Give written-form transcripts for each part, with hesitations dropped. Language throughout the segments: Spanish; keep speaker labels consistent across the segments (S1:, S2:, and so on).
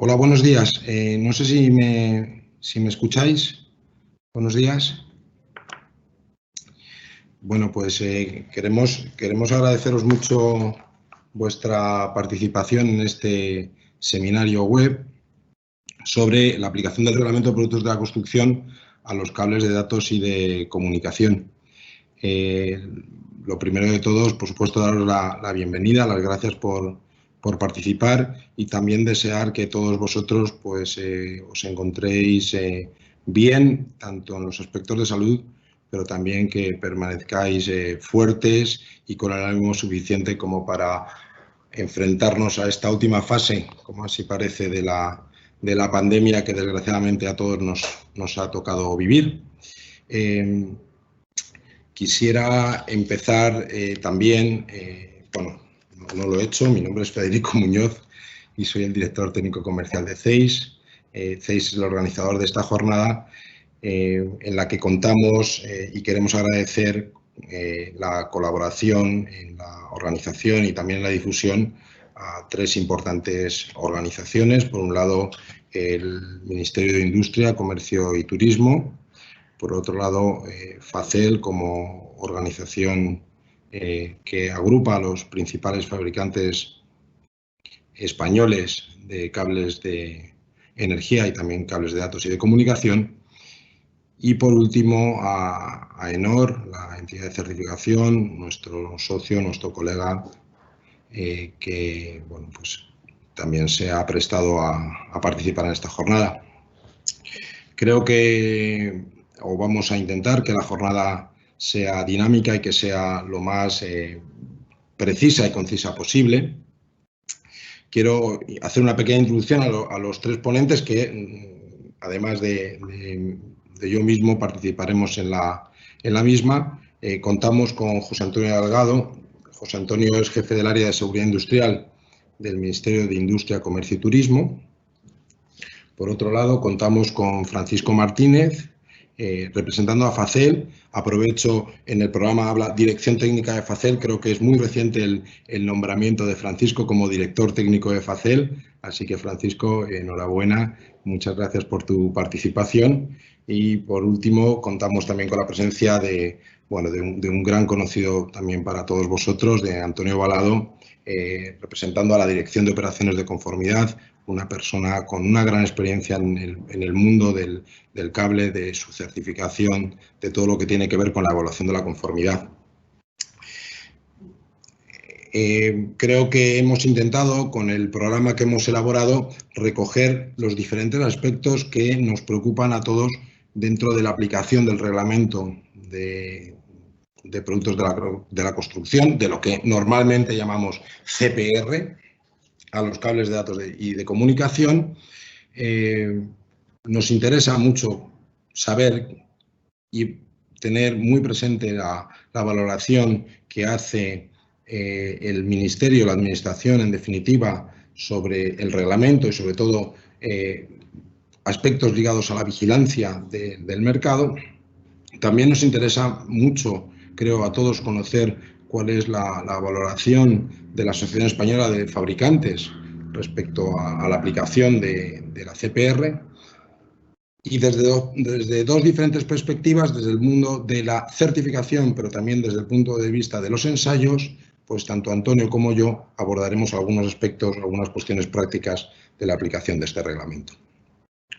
S1: Hola, buenos días. No sé si me escucháis. Buenos días. Bueno, pues queremos agradeceros mucho vuestra participación en este seminario web sobre la aplicación del Reglamento de Productos de la Construcción a los cables de datos y de comunicación. Lo primero de todo, por supuesto, daros la bienvenida, las gracias por participar y también desear que todos vosotros pues, os encontréis bien, tanto en los aspectos de salud, pero también que permanezcáis fuertes y con el ánimo suficiente como para enfrentarnos a esta última fase, como así parece, de la pandemia que desgraciadamente a todos nos ha tocado vivir. Quisiera empezar también, bueno, no lo he hecho, mi nombre es Federico Muñoz y soy el director técnico comercial de CEIS. CEIS es el organizador de esta jornada en la que contamos y queremos agradecer la colaboración en la organización y también en la difusión a tres importantes organizaciones. Por un lado, el Ministerio de Industria, Comercio y Turismo. Por otro lado, FACEL como organización que agrupa a los principales fabricantes españoles de cables de energía y también cables de datos y de comunicación. Y por último, a AENOR, la entidad de certificación, nuestro socio, nuestro colega, que bueno, pues, también se ha prestado a participar en esta jornada. Creo que vamos a intentar que la jornada sea dinámica y que sea lo más precisa y concisa posible. Quiero hacer una pequeña introducción a los tres ponentes que, además de yo mismo, participaremos en la misma. Contamos con José Antonio Delgado. José Antonio es jefe del área de seguridad industrial del Ministerio de Industria, Comercio y Turismo. Por otro lado, contamos con Francisco Martínez, representando a FACEL. Aprovecho, en el programa habla Dirección Técnica de FACEL. Creo que es muy reciente el nombramiento de Francisco como director técnico de FACEL. Así que, Francisco, enhorabuena. Muchas gracias por tu participación. Y, por último, contamos también con la presencia de un gran conocido también para todos vosotros, de Antonio Balado, representando a la Dirección de Operaciones de Conformidad, una persona con una gran experiencia en el mundo del cable, de su certificación, de todo lo que tiene que ver con la evaluación de la conformidad. Creo que hemos intentado, con el programa que hemos elaborado, recoger los diferentes aspectos que nos preocupan a todos dentro de la aplicación del reglamento de productos de la construcción, de lo que normalmente llamamos CPR, a los cables de datos y de comunicación. Nos interesa mucho saber y tener muy presente la valoración que hace el Ministerio, la Administración, en definitiva, sobre el reglamento y, sobre todo, aspectos ligados a la vigilancia del mercado. También nos interesa mucho, creo, a todos conocer cuál es la valoración de la Asociación Española de Fabricantes respecto a la aplicación de la CPR, y desde dos diferentes perspectivas, desde el mundo de la certificación, pero también desde el punto de vista de los ensayos, pues tanto Antonio como yo abordaremos algunos aspectos, algunas cuestiones prácticas de la aplicación de este reglamento.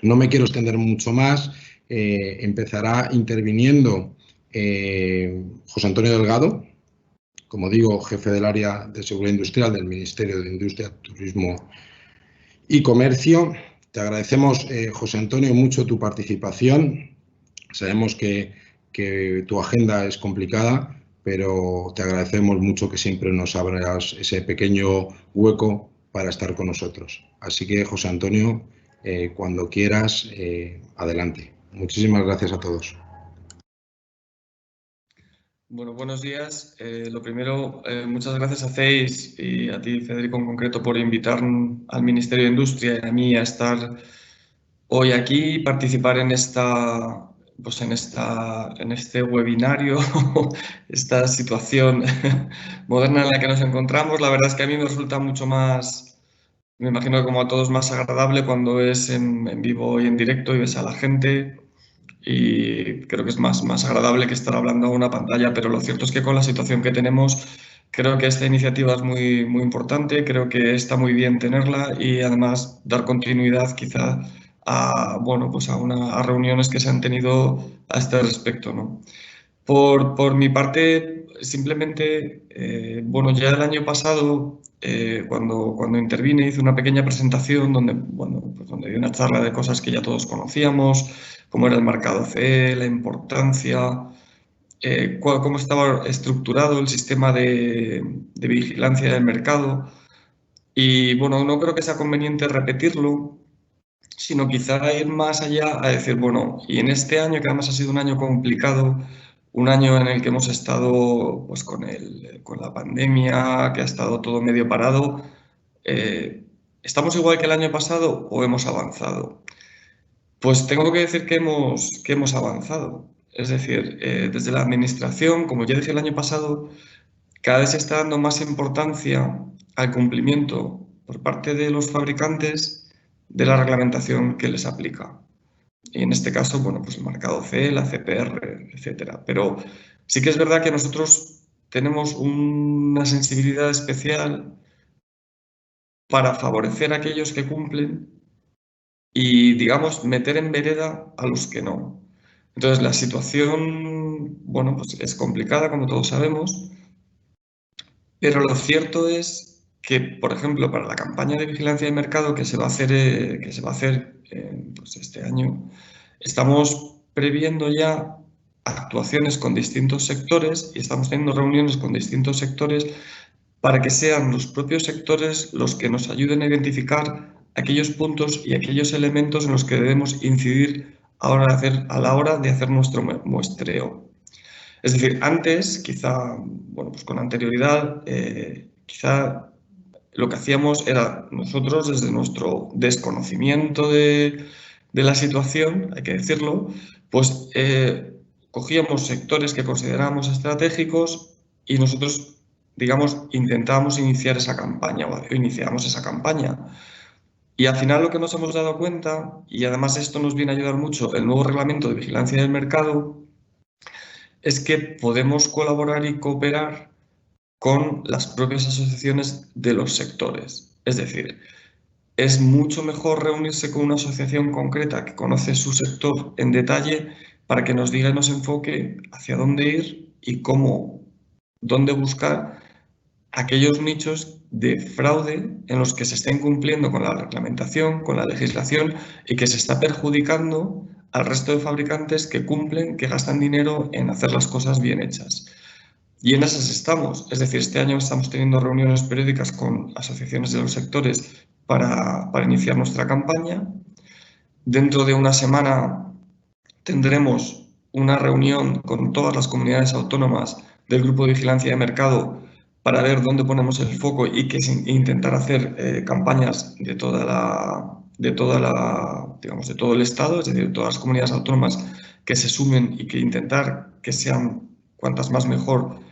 S1: No me quiero extender mucho más. Empezará interviniendo José Antonio Delgado, como digo, jefe del área de seguridad industrial del Ministerio de Industria, Turismo y Comercio. Te agradecemos, José Antonio, mucho tu participación. Sabemos que tu agenda es complicada, pero te agradecemos mucho que siempre nos abras ese pequeño hueco para estar con nosotros. Así que, José Antonio, cuando quieras, adelante. Muchísimas gracias a todos.
S2: Bueno, buenos días. Lo primero, muchas gracias a CEIS y a ti, Federico, en concreto, por invitar al Ministerio de Industria y a mí a estar hoy aquí y participar en este webinario, esta situación moderna en la que nos encontramos. La verdad es que a mí me resulta mucho más Me imagino que como a todos más agradable cuando es en vivo y en directo y ves a la gente, y creo que es más agradable que estar hablando a una pantalla, pero lo cierto es que con la situación que tenemos, creo que esta iniciativa es muy importante, creo que está muy bien tenerla y además dar continuidad quizá a, bueno, pues a reuniones que se han tenido a este respecto, ¿no? Por mi parte, simplemente, bueno, ya el año pasado, cuando intervine, hice una pequeña presentación donde, bueno, pues donde di una charla de cosas que ya todos conocíamos, cómo era el mercado CE, la importancia, cómo estaba estructurado el sistema de vigilancia del mercado. Y bueno, no creo que sea conveniente repetirlo, sino quizá ir más allá a decir, bueno, y en este año, que además ha sido un año complicado, un año en el que hemos estado pues, con la pandemia, que ha estado todo medio parado, ¿estamos igual que el año pasado o hemos avanzado? Pues tengo que decir que hemos avanzado. Es decir, desde la administración, como ya dije el año pasado, cada vez se está dando más importancia al cumplimiento por parte de los fabricantes de la reglamentación que les aplica. Y en este caso, bueno, pues el marcado CE, la CPR, etcétera. Pero sí que es verdad que nosotros tenemos una sensibilidad especial para favorecer a aquellos que cumplen y, digamos, meter en vereda a los que no. Entonces, la situación, bueno, pues es complicada, como todos sabemos, pero lo cierto es que, por ejemplo, para la campaña de vigilancia de mercado que se va a hacer, pues este año, estamos previendo ya actuaciones con distintos sectores y estamos teniendo reuniones con distintos sectores para que sean los propios sectores los que nos ayuden a identificar aquellos puntos y aquellos elementos en los que debemos incidir a la hora de hacer nuestro muestreo. Es decir, antes, quizá, bueno, pues con anterioridad, quizá lo que hacíamos era nosotros, desde nuestro desconocimiento de la situación, hay que decirlo, pues cogíamos sectores que considerábamos estratégicos y nosotros, digamos, intentábamos iniciar esa campaña o iniciamos esa campaña. Y al final lo que nos hemos dado cuenta, y además esto nos viene a ayudar mucho el nuevo reglamento de vigilancia del mercado, es que podemos colaborar y cooperar con las propias asociaciones de los sectores. Es decir, es mucho mejor reunirse con una asociación concreta que conoce su sector en detalle para que nos diga y nos enfoque hacia dónde ir y cómo, dónde buscar aquellos nichos de fraude en los que se está incumpliendo con la reglamentación, con la legislación y que se está perjudicando al resto de fabricantes que cumplen, que gastan dinero en hacer las cosas bien hechas. Y en esas estamos. Es decir, este año estamos teniendo reuniones periódicas con asociaciones de los sectores para iniciar nuestra campaña. Dentro de una semana tendremos una reunión con todas las comunidades autónomas del Grupo de Vigilancia de Mercado para ver dónde ponemos el foco y intentar hacer campañas de digamos, de todo el Estado, es decir, de todas las comunidades autónomas que se sumen y que intentar que sean cuantas más mejor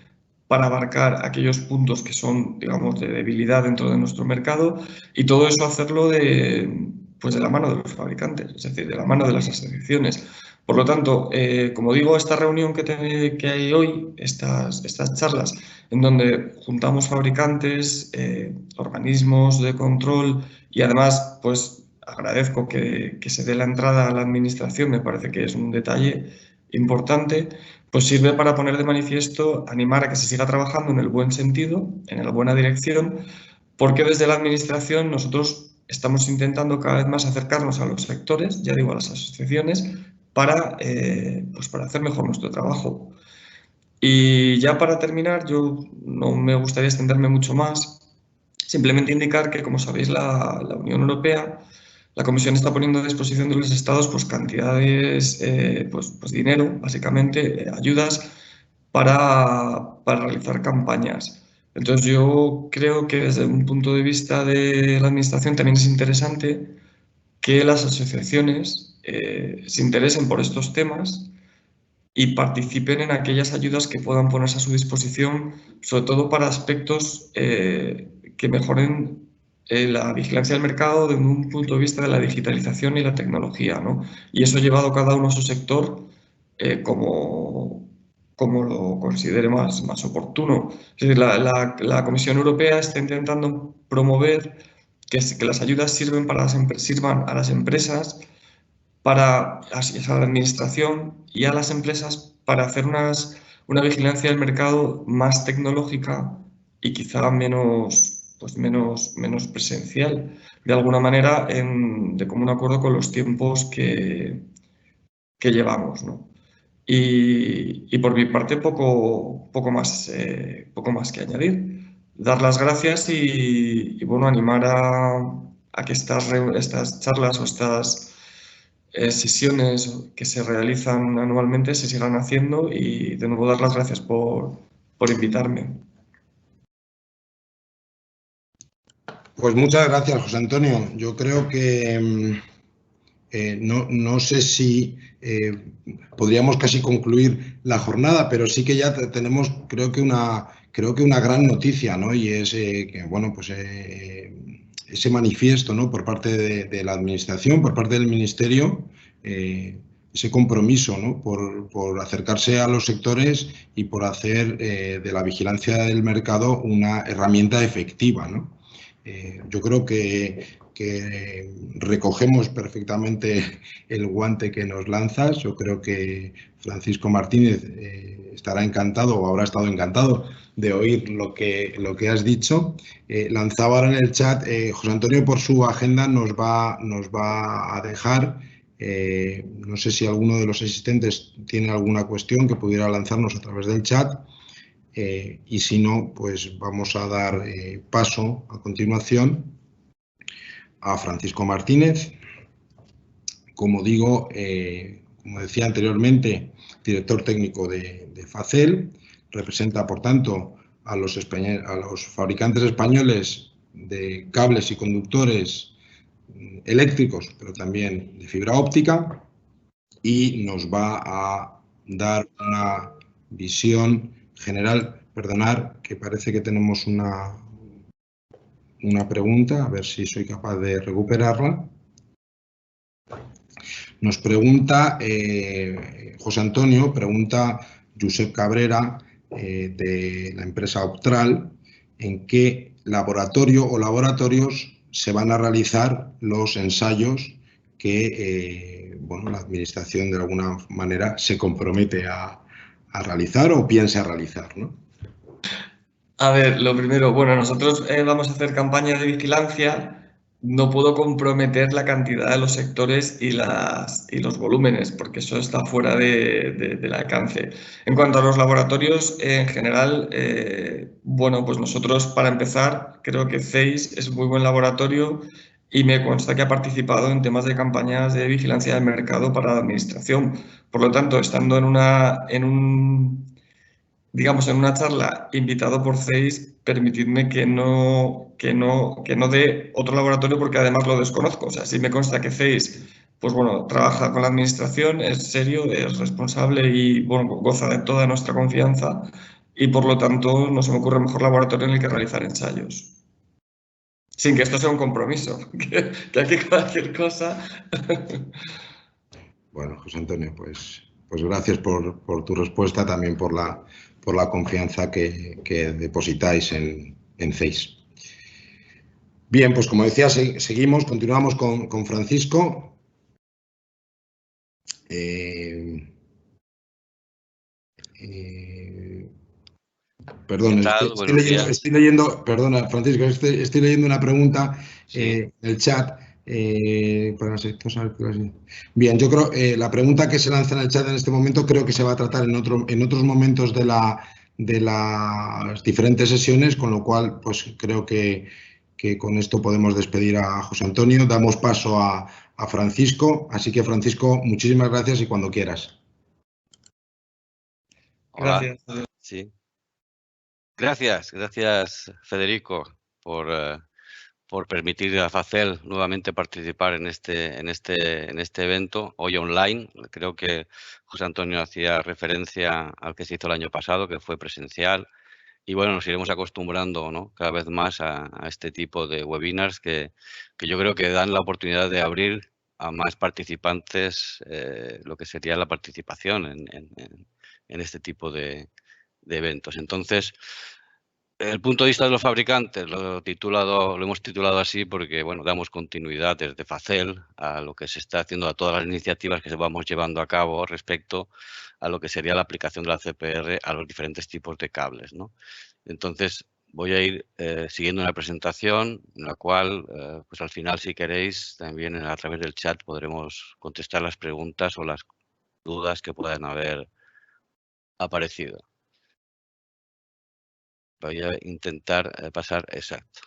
S2: para abarcar aquellos puntos que son, digamos, de debilidad dentro de nuestro mercado y todo eso hacerlo pues de la mano de los fabricantes, es decir, de la mano de las asociaciones. Por lo tanto, como digo, esta reunión que hay hoy, estas charlas, en donde juntamos fabricantes, organismos de control y además, pues agradezco que se dé la entrada a la administración, me parece que es un detalle importante, pues sirve para poner de manifiesto, animar a que se siga trabajando en el buen sentido, en la buena dirección, porque desde la administración nosotros estamos intentando cada vez más acercarnos a los sectores, ya digo, a las asociaciones, pues para hacer mejor nuestro trabajo. Y ya para terminar, yo no me gustaría extenderme mucho más, simplemente indicar que, como sabéis, la Unión Europea, la Comisión está poniendo a disposición de los Estados pues, cantidades, pues dinero, básicamente, ayudas para realizar campañas. Entonces yo creo que desde un punto de vista de la Administración también es interesante que las asociaciones se interesen por estos temas y participen en aquellas ayudas que puedan ponerse a su disposición, sobre todo para aspectos que mejoren la vigilancia del mercado desde un punto de vista de la digitalización y la tecnología, ¿no? Y eso ha llevado cada uno a su sector como lo considere más oportuno. Es decir, la Comisión Europea está intentando promover que las ayudas sirvan a las empresas, a la administración y a las empresas para hacer una vigilancia del mercado más tecnológica y quizá menos presencial, de alguna manera, de común acuerdo con los tiempos que llevamos, ¿no? Y por mi parte, poco más que añadir. Dar las gracias y bueno, animar a que estas charlas o estas sesiones que se realizan anualmente se sigan haciendo, y de nuevo dar las gracias por invitarme.
S1: Pues muchas gracias, José Antonio. Yo creo que no sé si podríamos casi concluir la jornada, pero sí que ya tenemos, creo que una gran noticia, ¿no? Y es que, bueno, pues ese manifiesto, ¿no? Por parte de la Administración, por parte del Ministerio, ese compromiso, ¿no? Por acercarse a los sectores y por hacer de la vigilancia del mercado una herramienta efectiva, ¿no? Yo creo que recogemos perfectamente el guante que nos lanzas. Yo creo que Francisco Martínez estará encantado o habrá estado encantado de oír lo que has dicho. Lanzaba ahora en el chat, José Antonio por su agenda nos va a dejar. No sé si alguno de los asistentes tiene alguna cuestión que pudiera lanzarnos a través del chat. Y si no, pues vamos a dar paso a continuación a Francisco Martínez. Como digo, como decía anteriormente, director técnico de Facel, representa, por tanto, a los fabricantes españoles de cables y conductores eléctricos, pero también de fibra óptica, y nos va a dar una visión general. Perdonar, que parece que tenemos una pregunta, a ver si soy capaz de recuperarla. Nos pregunta José Antonio, pregunta Josep Cabrera, de la empresa Optral, en qué laboratorio o laboratorios se van a realizar los ensayos que bueno, la Administración de alguna manera se compromete a realizar o piensa realizar, ¿no?
S2: A ver, lo primero, bueno, nosotros vamos a hacer campañas de vigilancia. No puedo comprometer la cantidad de los sectores y los volúmenes, porque eso está fuera del alcance. En cuanto a los laboratorios, en general, bueno, pues nosotros, para empezar, creo que CEIS es un muy buen laboratorio y me consta que ha participado en temas de campañas de vigilancia del mercado para la Administración. Por lo tanto, estando digamos, en una charla invitado por CEIS, permitidme que no dé otro laboratorio, porque además lo desconozco. O sea, sí me consta que CEIS, pues bueno, trabaja con la Administración, es serio, es responsable y, bueno, goza de toda nuestra confianza, y por lo tanto no se me ocurre mejor laboratorio en el que realizar ensayos. Sin que esto sea un compromiso, que aquí cualquier cosa.
S1: Bueno, José Antonio, pues gracias por tu respuesta, también por la confianza que depositáis en CEIS. Bien, pues como decía, continuamos con Francisco. Perdón, estoy leyendo, perdona, Francisco, estoy leyendo una pregunta en el chat. Bien, yo creo la pregunta que se lanza en el chat en este momento creo que se va a tratar en otros momentos de las diferentes sesiones, con lo cual pues creo que con esto podemos despedir a José Antonio. Damos paso a Francisco, así que Francisco, muchísimas gracias y cuando quieras.
S3: Hola.
S2: Gracias.
S3: Sí. Gracias, Federico, por permitir a Facel nuevamente participar en este evento, hoy online. Creo que José Antonio hacía referencia al que se hizo el año pasado, que fue presencial, Y bueno, nos iremos acostumbrando, ¿no?, cada vez más a este tipo de webinars que yo creo que dan la oportunidad de abrir a más participantes lo que sería la participación en este tipo de eventos. Entonces, el punto de vista de los fabricantes lo hemos titulado así porque, bueno, damos continuidad desde Facel a lo que se está haciendo, a todas las iniciativas que se vamos llevando a cabo respecto a lo que sería la aplicación de la CPR a los diferentes tipos de cables, ¿no? Entonces, voy a ir siguiendo una presentación en la cual, pues al final, si queréis, también a través del chat podremos contestar las preguntas o las dudas que puedan haber aparecido. Voy a intentar pasar exacto.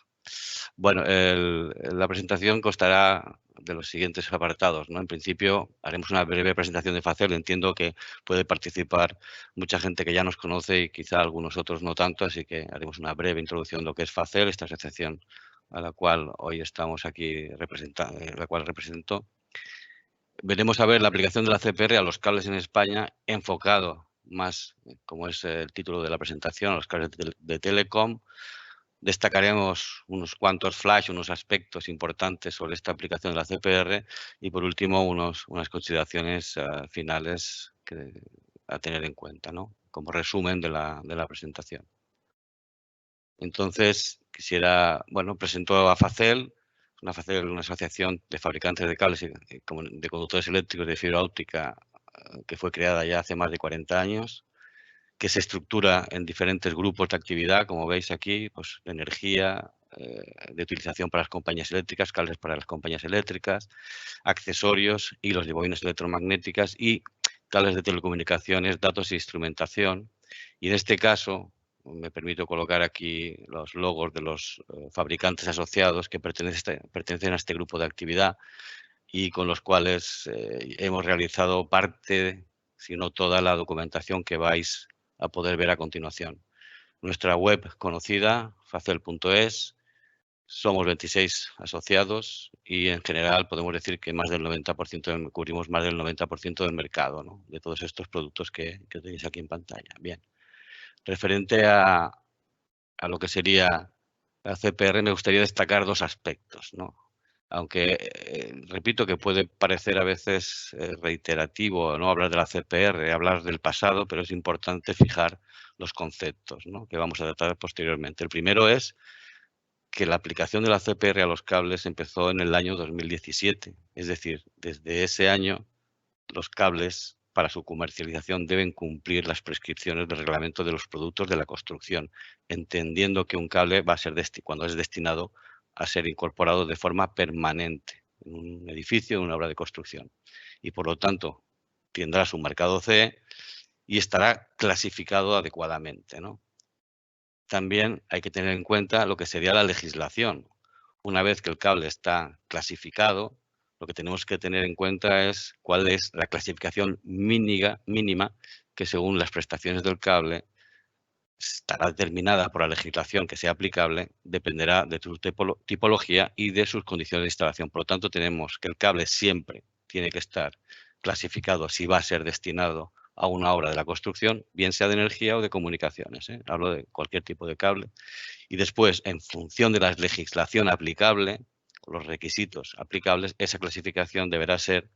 S3: Bueno, la presentación constará de los siguientes apartados, ¿no? En principio, haremos una breve presentación de Facel. Entiendo que puede participar mucha gente que ya nos conoce y quizá algunos otros no tanto, así que haremos una breve introducción de lo que es Facel, esta asociación a la cual hoy estamos aquí la cual represento. Veremos a ver la aplicación de la CPR a los cables en España, enfocado más, como es el título de la presentación, a los cables de telecom. Destacaremos unos cuantos flash, unos aspectos importantes sobre esta aplicación de la CPR y, por último, unas consideraciones finales a tener en cuenta, ¿no?, como resumen de la presentación. Entonces, presento a Facel, una asociación de fabricantes de cables y de conductores eléctricos de fibra óptica que fue creada ya hace más de 40 años, que se estructura en diferentes grupos de actividad, como veis aquí, pues de energía, de utilización para las compañías eléctricas, cables para las compañías eléctricas, accesorios, hilos de bobinas electromagnéticas y cables de telecomunicaciones, datos e instrumentación. Y en este caso, me permito colocar aquí los logos de los fabricantes asociados que pertenecen a este grupo de actividad y con los cuales hemos realizado parte, si no toda, la documentación que vais a poder ver a continuación. Nuestra web conocida, facel.es, somos 26 asociados y en general podemos decir que cubrimos más del 90% del mercado, ¿no?, de todos estos productos que tenéis aquí en pantalla. Bien, referente a lo que sería la CPR, me gustaría destacar dos aspectos, ¿no? Aunque repito que puede parecer a veces reiterativo, ¿no?, hablar de la CPR, hablar del pasado, pero es importante fijar los conceptos, ¿no?, que vamos a tratar posteriormente. El primero es que la aplicación de la CPR a los cables empezó en el año 2017. Es decir, desde ese año los cables para su comercialización deben cumplir las prescripciones del reglamento de los productos de la construcción, entendiendo que un cable va a ser cuando es destinado a ser incorporado de forma permanente en un edificio, en una obra de construcción. Y por lo tanto, tendrá su marcado CE y estará clasificado adecuadamente, ¿no? También hay que tener en cuenta lo que sería la legislación. Una vez que el cable está clasificado, lo que tenemos que tener en cuenta es cuál es la clasificación mínima que, según las prestaciones del cable, estará determinada por la legislación que sea aplicable, dependerá de su tipología y de sus condiciones de instalación. Por lo tanto, tenemos que el cable siempre tiene que estar clasificado si va a ser destinado a una obra de la construcción, bien sea de energía o de comunicaciones, ¿eh? Hablo de cualquier tipo de cable. Y después, en función de la legislación aplicable, los requisitos aplicables, esa clasificación deberá ser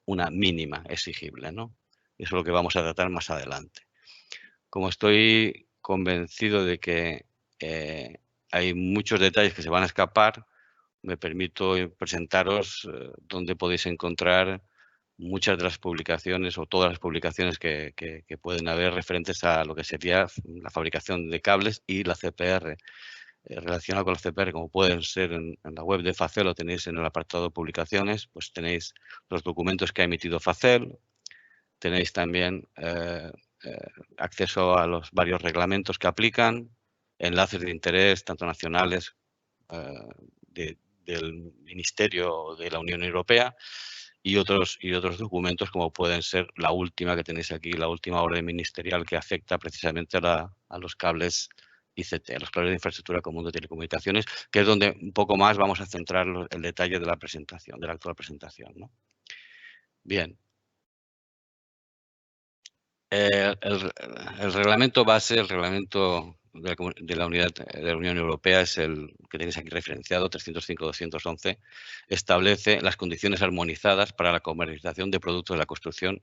S3: una mínima exigible, ¿no? Eso es lo que vamos a tratar más adelante. Como estoy convencido de que hay muchos detalles que se van a escapar, me permito presentaros dónde podéis encontrar muchas de las publicaciones o todas las publicaciones que pueden haber referentes a lo que sería la fabricación de cables y la CPR. Relacionado con la CPR, como pueden ser en la web de Facel, lo tenéis en el apartado de publicaciones, pues tenéis los documentos que ha emitido Facel, tenéis también acceso a los varios reglamentos que aplican, enlaces de interés, tanto nacionales del Ministerio de la Unión Europea y otros documentos como pueden ser la última que tenéis aquí, la última orden ministerial que afecta precisamente a los cables ICT, a los cables de infraestructura común de telecomunicaciones, que es donde un poco más vamos a centrar el detalle de la presentación, de la actual presentación, ¿no? Bien. El reglamento base, el reglamento de la unidad de la Unión Europea es el que tenéis aquí referenciado, 305-211, establece las condiciones armonizadas para la comercialización de productos de la construcción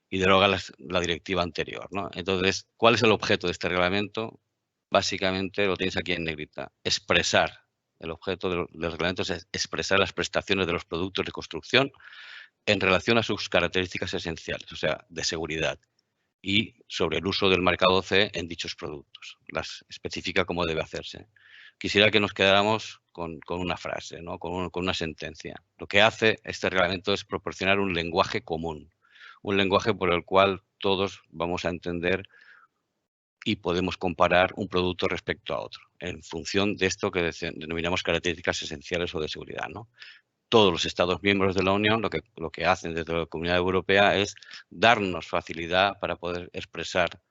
S3: y deroga la directiva anterior, ¿no? Entonces, ¿cuál es el objeto de este reglamento? Básicamente lo tenéis aquí en negrita, expresar. El objeto del reglamento es expresar las prestaciones de los productos de construcción en relación a sus características esenciales, o sea, de seguridad, y sobre el uso del marcado CE en dichos productos. Las especifica cómo debe hacerse. Quisiera que nos quedáramos con una frase, ¿no? con una sentencia. Lo que hace este reglamento es proporcionar un lenguaje común, un lenguaje por el cual todos vamos a entender y podemos comparar un producto respecto a otro, en función de esto que denominamos características esenciales o de seguridad, ¿no? Todos los Estados miembros de la Unión lo que hacen desde la Comunidad Europea es darnos facilidad para poder expresar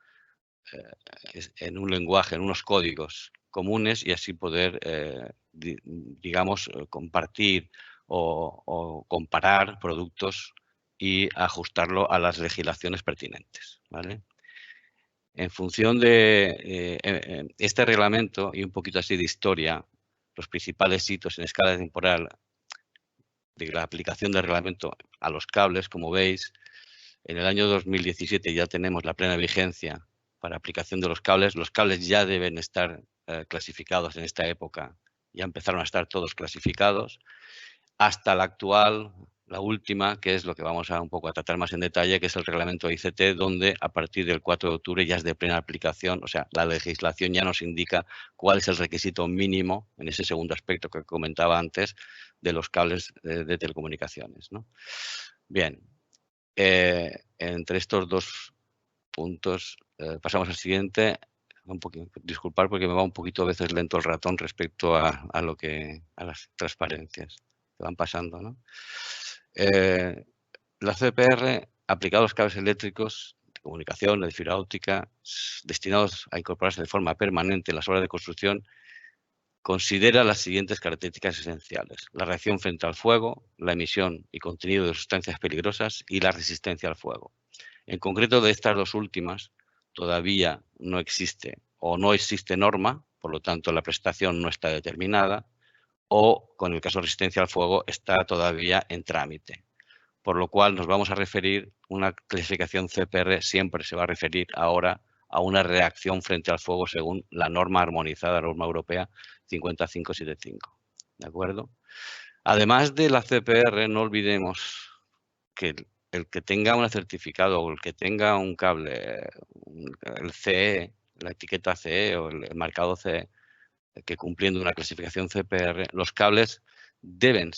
S3: en un lenguaje, en unos códigos comunes y así poder, digamos, compartir o comparar productos y ajustarlo a las legislaciones pertinentes, ¿vale? En función de este reglamento y un poquito así de historia, los principales hitos en escala temporal de la aplicación del reglamento a los cables, como veis, en el año 2017 ya tenemos la plena vigencia para aplicación de los cables. Los cables ya deben estar clasificados en esta época, ya empezaron a estar todos clasificados, hasta la actual, la última, que es lo que vamos a un poco a tratar más en detalle, que es el reglamento ICT, donde a partir del 4 de octubre ya es de plena aplicación, o sea, la legislación ya nos indica cuál es el requisito mínimo, en ese segundo aspecto que comentaba antes, de los cables de telecomunicaciones, ¿no? Bien, entre estos dos puntos pasamos al siguiente. Disculpar porque me va un poquito a veces lento el ratón respecto a las transparencias que van pasando, ¿no? La CPR aplicada a los cables eléctricos de comunicación, de fibra óptica, destinados a incorporarse de forma permanente en las obras de construcción, considera las siguientes características esenciales: la reacción frente al fuego, la emisión y contenido de sustancias peligrosas y la resistencia al fuego. En concreto, de estas dos últimas, todavía no existe o no existe norma, por lo tanto la prestación no está determinada, o con el caso de resistencia al fuego está todavía en trámite. Por lo cual nos vamos a referir, una clasificación CPR siempre se va a referir ahora a una reacción frente al fuego según la norma armonizada, la norma europea 50575. ¿De acuerdo? Además de la CPR, no olvidemos que el que tenga un certificado o el que tenga un cable, el CE, la etiqueta CE o el marcado CE, que cumpliendo una clasificación CPR, los cables deben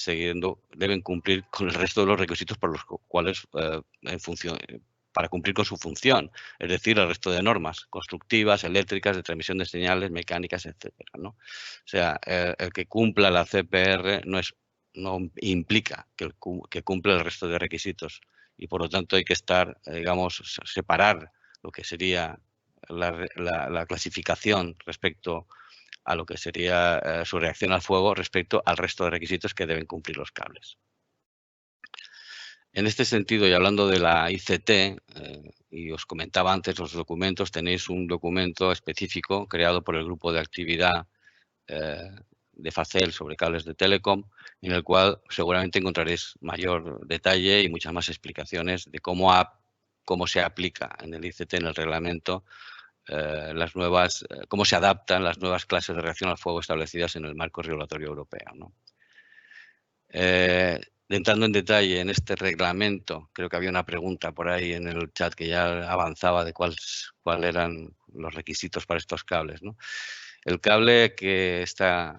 S3: cumplir con el resto de los requisitos por los cuales para cumplir con su función, es decir, el resto de normas constructivas, eléctricas, de transmisión de señales, mecánicas, etcétera, ¿no? O sea, el que cumpla la CPR no implica que cumpla el resto de requisitos y por lo tanto hay que separar lo que sería la clasificación respecto a lo que sería su reacción al fuego respecto al resto de requisitos que deben cumplir los cables. En este sentido, y hablando de la ICT, y os comentaba antes los documentos, tenéis un documento específico creado por el grupo de actividad de FACEL sobre cables de Telecom, en el cual seguramente encontraréis mayor detalle y muchas más explicaciones de cómo se aplica en el ICT, en el reglamento, cómo se adaptan las nuevas clases de reacción al fuego establecidas en el marco regulatorio europeo, ¿no? Entrando en detalle en este reglamento, creo que había una pregunta por ahí en el chat que ya avanzaba de cuáles eran los requisitos para estos cables, ¿no? El cable que está,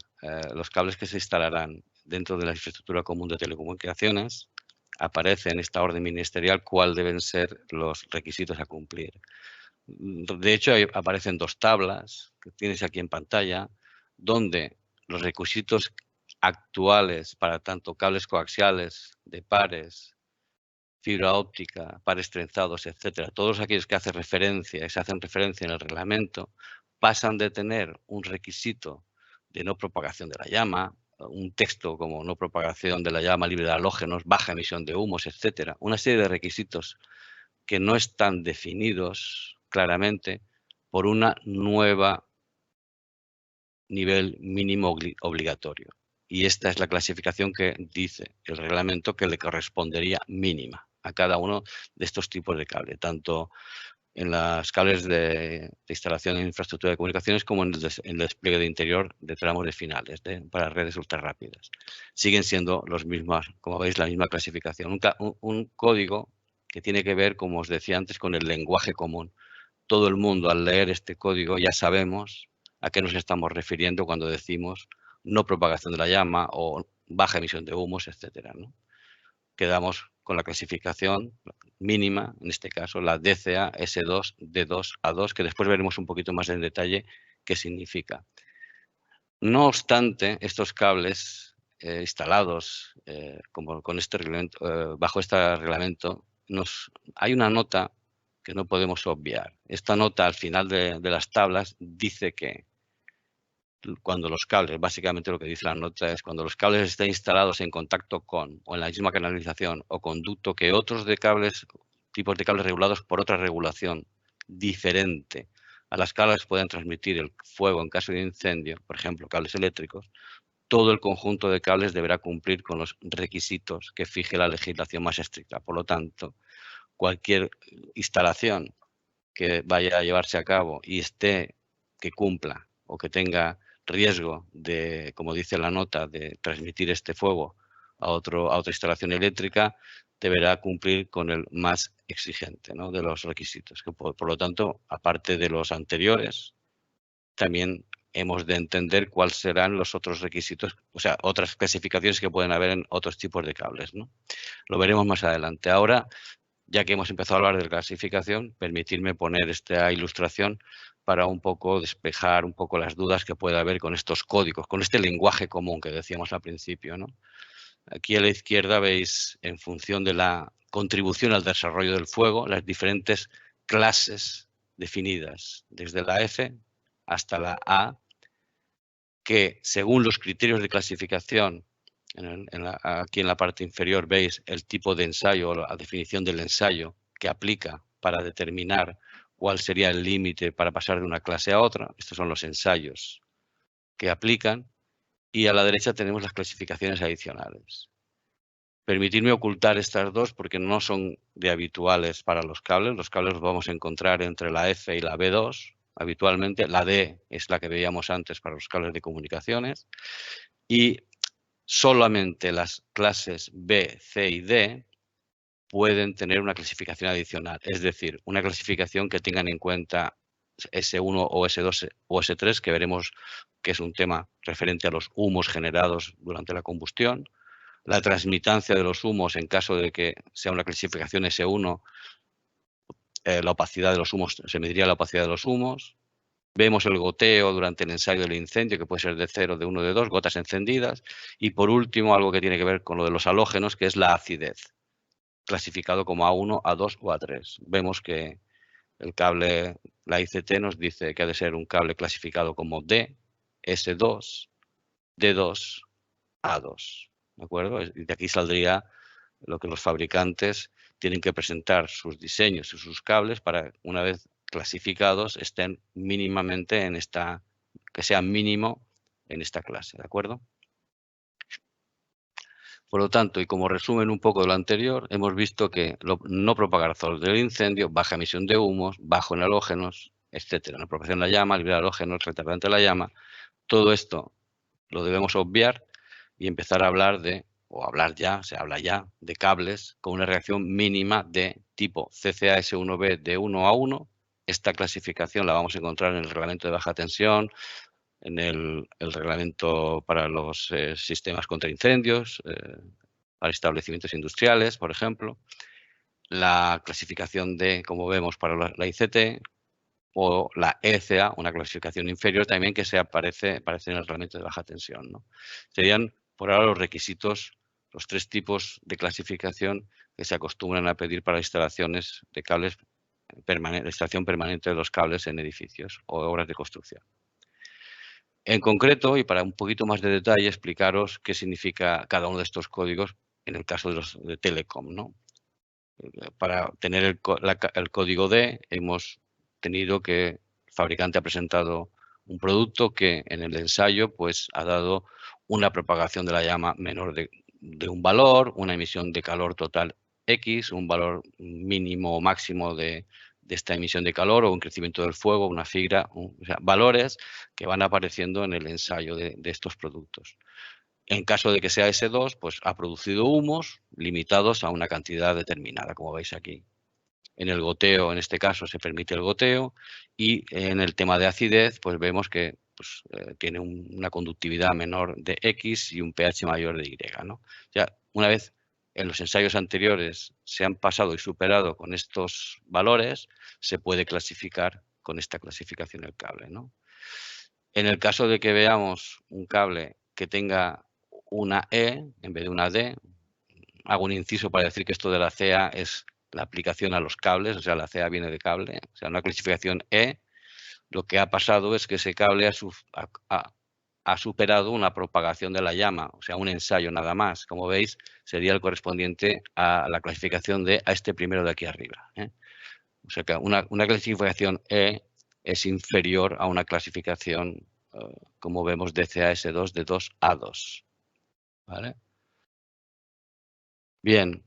S3: los cables que se instalarán dentro de la infraestructura común de telecomunicaciones, aparece en esta orden ministerial cuáles deben ser los requisitos a cumplir. De hecho, aparecen dos tablas que tienes aquí en pantalla, donde los requisitos actuales para tanto cables coaxiales de pares, fibra óptica, pares trenzados, etcétera, todos aquellos que se hacen referencia en el reglamento, pasan de tener un requisito de no propagación de la llama, un texto como no propagación de la llama libre de halógenos, baja emisión de humos, etcétera, una serie de requisitos que no están definidos claramente por una nueva nivel mínimo obligatorio. Y esta es la clasificación que dice el reglamento que le correspondería mínima a cada uno de estos tipos de cable, tanto en las cables de instalación de infraestructura de comunicaciones como en el despliegue de interior de tramos de finales para redes ultrarrápidas. Siguen siendo los mismos, como veis, la misma clasificación. Un código que tiene que ver, como os decía antes, con el lenguaje común. Todo el mundo, al leer este código, ya sabemos a qué nos estamos refiriendo cuando decimos no propagación de la llama o baja emisión de humos, etcétera, ¿no? Quedamos con la clasificación mínima, en este caso la DCA S2 D2 A2, que después veremos un poquito más en detalle qué significa. No obstante, estos cables instalados como con este reglamento, bajo este reglamento, hay una nota que no podemos obviar. Esta nota al final de las tablas dice que cuando los cables, básicamente lo que dice la nota es cuando los cables estén instalados en contacto con o en la misma canalización o conducto que otros tipos de cables regulados por otra regulación diferente a las cables pueden transmitir el fuego en caso de incendio, por ejemplo, cables eléctricos, todo el conjunto de cables deberá cumplir con los requisitos que fije la legislación más estricta. Por lo tanto, cualquier instalación que vaya a llevarse a cabo y que cumpla o que tenga riesgo de, como dice la nota, de transmitir este fuego a otra instalación eléctrica, deberá cumplir con el más exigente, ¿no?, de los requisitos. Que por lo tanto, aparte de los anteriores, también hemos de entender cuáles serán los otros requisitos, o sea, otras clasificaciones que pueden haber en otros tipos de cables, ¿no? Lo veremos más adelante. Ahora, ya que hemos empezado a hablar de clasificación, permitidme poner esta ilustración para un poco despejar un poco las dudas que pueda haber con estos códigos, con este lenguaje común que decíamos al principio, ¿no? Aquí a la izquierda veis, en función de la contribución al desarrollo del fuego, las diferentes clases definidas, desde la F hasta la A, que según los criterios de clasificación, aquí en la parte inferior veis el tipo de ensayo o la definición del ensayo que aplica para determinar cuál sería el límite para pasar de una clase a otra. Estos son los ensayos que aplican. Y a la derecha tenemos las clasificaciones adicionales. Permitidme ocultar estas dos porque no son de habituales para los cables. Los cables los vamos a encontrar entre la F y la B2 habitualmente. La D es la que veíamos antes para los cables de comunicaciones. Y solamente las clases B, C y D pueden tener una clasificación adicional, es decir, una clasificación que tengan en cuenta S1 o S2 o S3, que veremos que es un tema referente a los humos generados durante la combustión, la transmitancia de los humos en caso de que sea una clasificación S1, la opacidad de los humos, se mediría la opacidad de los humos. Vemos el goteo durante el ensayo del incendio, que puede ser de 0, de 1, de 2, gotas encendidas. Y por último, algo que tiene que ver con lo de los halógenos, que es la acidez, clasificado como A1, A2 o A3. Vemos que el cable, la ICT nos dice que ha de ser un cable clasificado como D, S2, D2, A2. ¿De acuerdo? Y de aquí saldría lo que los fabricantes tienen que presentar sus diseños y sus cables para, una vez clasificados, estén mínimamente en esta, que sea mínimo en esta clase, ¿de acuerdo? Por lo tanto, y como resumen un poco de lo anterior, hemos visto que no propagar zonas del incendio, baja emisión de humos, bajo en halógenos, etcétera, no propagación de la llama, liberar halógenos, retardante de la llama, todo esto lo debemos obviar y empezar a hablar de, o hablar ya, se habla ya, de cables con una reacción mínima de tipo CCAS1B de 1 a 1. Esta clasificación la vamos a encontrar en el reglamento de baja tensión, en el reglamento para los sistemas contra incendios, para establecimientos industriales, por ejemplo. La clasificación de, como vemos, para la ICT, o la ECA, una clasificación inferior también que aparece en el reglamento de baja tensión, ¿no? Serían, por ahora, los requisitos, los 3 tipos de clasificación que se acostumbran a pedir para instalaciones de cables permanente, instalación permanente de los cables en edificios o obras de construcción. En concreto, y para un poquito más de detalle, explicaros qué significa cada uno de estos códigos en el caso de los de Telecom, ¿no? para tener el código D hemos tenido que el fabricante ha presentado un producto que en el ensayo pues ha dado una propagación de la llama menor de un valor, una emisión de calor total X, un valor mínimo o máximo de esta emisión de calor o un crecimiento del fuego, una fibra, o sea, valores que van apareciendo en el ensayo de estos productos. En caso de que sea S2, pues ha producido humos limitados a una cantidad determinada, como veis aquí. En el goteo, en este caso, se permite el goteo y en el tema de acidez, pues vemos que pues, tiene una conductividad menor de X y un pH mayor de Y, ¿no? O sea, una vez en los ensayos anteriores se han pasado y superado con estos valores, se puede clasificar con esta clasificación el cable, ¿no? En el caso de que veamos un cable que tenga una E en vez de una D, hago un inciso para decir que esto de la CA es la aplicación a los cables, o sea, la CA viene de cable, o sea, una clasificación E, lo que ha pasado es que ese cable ha superado una propagación de la llama, o sea, un ensayo nada más. Como veis, sería el correspondiente a la clasificación de a este primero de aquí arriba, ¿eh? O sea, que una clasificación E es inferior a una clasificación, como vemos, de CAS2 de 2A2. ¿Vale? Bien,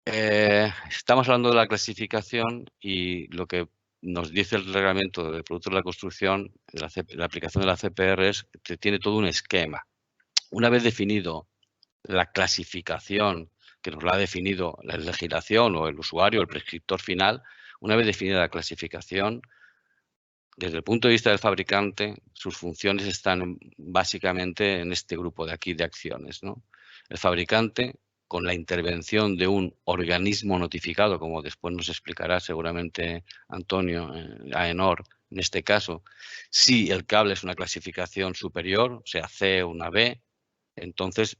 S3: estamos hablando de la clasificación y lo que nos dice el reglamento de productos de la construcción, la aplicación de la CPR es que tiene todo un esquema. Una vez definido la clasificación, que nos la ha definido la legislación o el usuario, el prescriptor final, una vez definida la clasificación, desde el punto de vista del fabricante, sus funciones están básicamente en este grupo de aquí de acciones, ¿no? El fabricante, con la intervención de un organismo notificado, como después nos explicará seguramente Antonio, AENOR, en este caso, si el cable es una clasificación superior, o sea, C o una B, entonces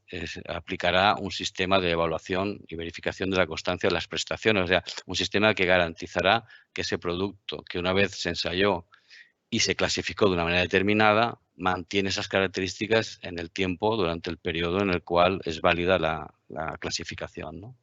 S3: aplicará un sistema de evaluación y verificación de la constancia de las prestaciones, o sea, un sistema que garantizará que ese producto que una vez se ensayó y se clasificó de una manera determinada, mantiene esas características en el tiempo durante el periodo en el cual es válida la clasificación, ¿no?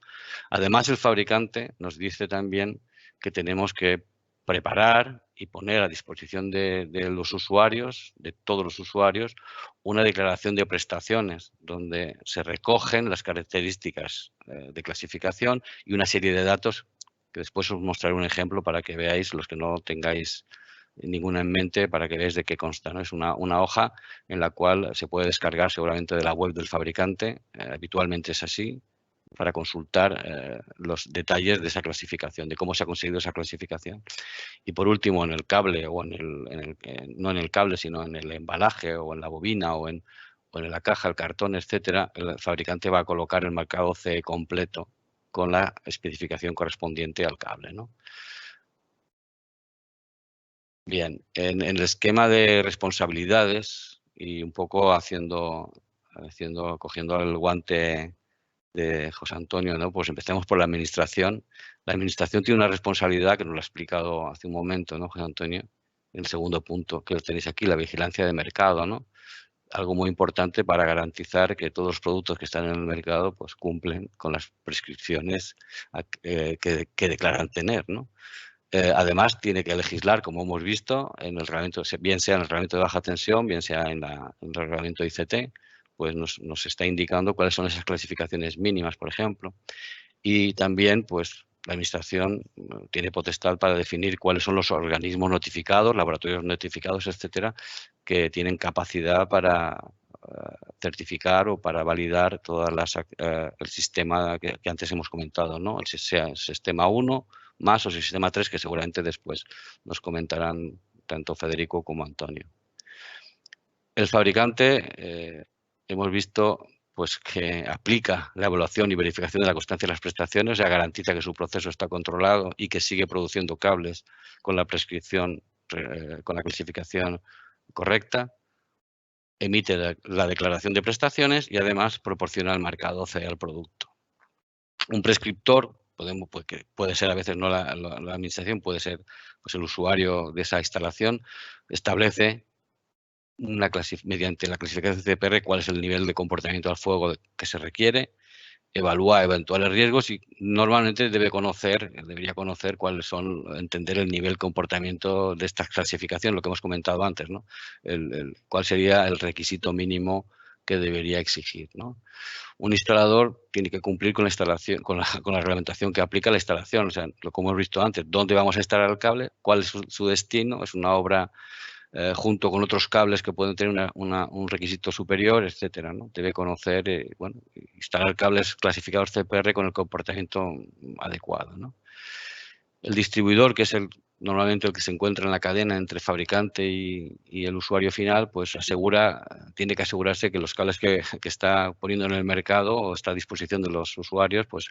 S3: Además, el fabricante nos dice también que tenemos que preparar y poner a disposición de los usuarios, de todos los usuarios, una declaración de prestaciones donde se recogen las características de clasificación y una serie de datos que después os mostraré un ejemplo para que veáis, los que no tengáis ninguna en mente, para que veáis de qué consta, ¿no? Es una hoja en la cual se puede descargar seguramente de la web del fabricante, habitualmente es así, para consultar los detalles de esa clasificación, de cómo se ha conseguido esa clasificación. Y por último, en el cable, o no en el cable, sino en el embalaje, o en la bobina, o en la caja, el cartón, etcétera, el fabricante va a colocar el marcado CE completo con la especificación correspondiente al cable, ¿no? Bien, en el esquema de responsabilidades y un poco cogiendo el guante de José Antonio, ¿no? Pues empecemos por la administración. La administración tiene una responsabilidad que nos lo ha explicado hace un momento, ¿no, José Antonio? En el segundo punto que lo tenéis aquí, la vigilancia de mercado, ¿no? Algo muy importante para garantizar que todos los productos que están en el mercado pues cumplen con las prescripciones que declaran tener, ¿no? Además, tiene que legislar, como hemos visto, en el reglamento, bien sea en el reglamento de baja tensión, bien sea en el reglamento ICT, pues nos está indicando cuáles son esas clasificaciones mínimas, por ejemplo. Y también, pues, la Administración tiene potestad para definir cuáles son los organismos notificados, laboratorios notificados, etcétera, que tienen capacidad para certificar o para validar todas el sistema que antes hemos comentado, ¿no? Sea el sistema 1 más o el sistema 3, que seguramente después nos comentarán tanto Federico como Antonio. El fabricante, hemos visto pues que aplica la evaluación y verificación de la constancia de las prestaciones, o sea, garantiza que su proceso está controlado y que sigue produciendo cables con la prescripción, con la clasificación correcta, emite la declaración de prestaciones y además proporciona el marcado CE al producto. Un prescriptor, que puede ser a veces no la administración, puede ser pues, el usuario de esa instalación, establece mediante la clasificación CPR cuál es el nivel de comportamiento al fuego que se requiere evalúa eventuales riesgos y normalmente debería conocer cuáles son, entender el nivel de comportamiento de esta clasificación, lo que hemos comentado antes, ¿no? Cuál sería el requisito mínimo que debería exigir, ¿no? Un instalador tiene que cumplir con la instalación, con la reglamentación que aplica la instalación, o sea, como hemos visto antes, dónde vamos a instalar el cable, cuál es su destino, es una obra junto con otros cables que pueden tener un requisito superior, etcétera, ¿no? Debe conocer, bueno, instalar cables clasificados CPR con el comportamiento adecuado, ¿no? El distribuidor, que es normalmente el que se encuentra en la cadena entre fabricante y el usuario final, pues tiene que asegurarse que los cables que está poniendo en el mercado o está a disposición de los usuarios, pues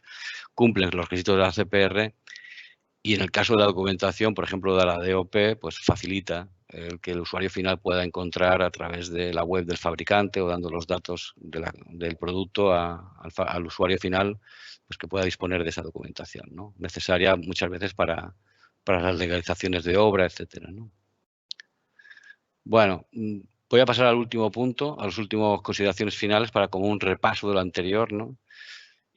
S3: cumplen los requisitos de la CPR. Y en el caso de la documentación, por ejemplo, de la DOP, pues facilita el que el usuario final pueda encontrar a través de la web del fabricante o dando los datos del producto al usuario final, pues que pueda disponer de esa documentación, ¿no? Necesaria muchas veces para las legalizaciones de obra, etcétera, ¿no? Bueno, voy a pasar al último punto, a las últimas consideraciones finales para como un repaso de lo anterior, ¿no?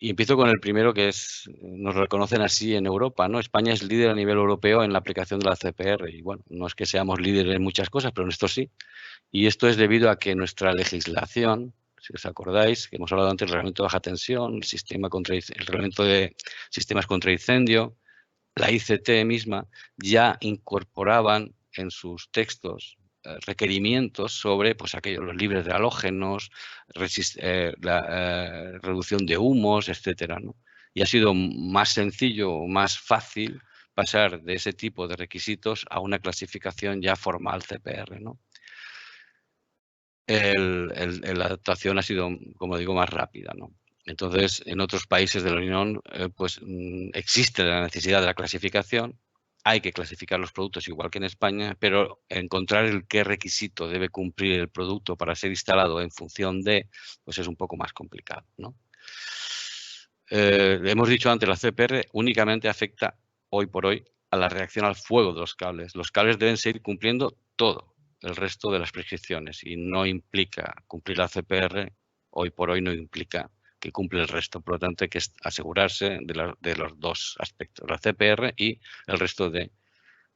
S3: Y empiezo con el primero, que es, nos reconocen así en Europa, ¿no? España es líder a nivel europeo en la aplicación de la CPR. Y bueno, no es que seamos líderes en muchas cosas, pero en esto sí. Y esto es debido a que nuestra legislación, si os acordáis, que hemos hablado antes del reglamento de baja tensión, el reglamento de sistemas contra incendio, la ICT misma, ya incorporaban en sus textos requerimientos sobre pues, los libres de halógenos, la reducción de humos, etcétera, ¿no? Y ha sido más sencillo, más fácil pasar de ese tipo de requisitos a una clasificación ya formal CPR, ¿no? La adaptación ha sido, como digo, más rápida, ¿no? Entonces, en otros países de la Unión, pues existe la necesidad de la clasificación. Hay que clasificar los productos igual que en España, pero encontrar qué requisito debe cumplir el producto para ser instalado en función de, pues es un poco más complicado, ¿no? Hemos dicho antes, la CPR únicamente afecta hoy por hoy a la reacción al fuego de los cables. Los cables deben seguir cumpliendo todo el resto de las prescripciones y no implica cumplir la CPR, hoy por hoy no implica que cumple el resto. Por lo tanto, hay que asegurarse de los dos aspectos, la CPR y el resto de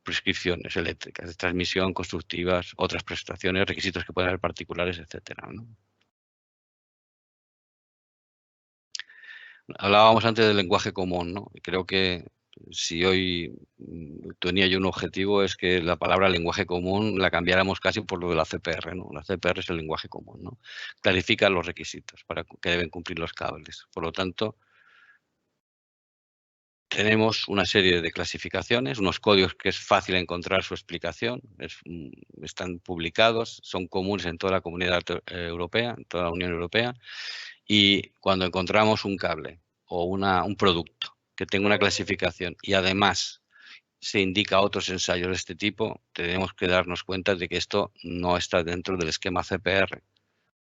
S3: prescripciones eléctricas, de transmisión, constructivas, otras prestaciones, requisitos que pueden haber particulares, etcétera, ¿no? Hablábamos antes del lenguaje común, ¿no? Creo que si hoy tenía yo un objetivo es que la palabra lenguaje común la cambiáramos casi por lo de la CPR, ¿no? La CPR es el lenguaje común, ¿no? Clarifica los requisitos para que deben cumplir los cables. Por lo tanto, tenemos una serie de clasificaciones, unos códigos que es fácil encontrar su explicación, están publicados, son comunes en toda la comunidad europea, en toda la Unión Europea, y cuando encontramos un cable o un producto que tenga una clasificación y además se indica otros ensayos de este tipo, tenemos que darnos cuenta de que esto no está dentro del esquema CPR.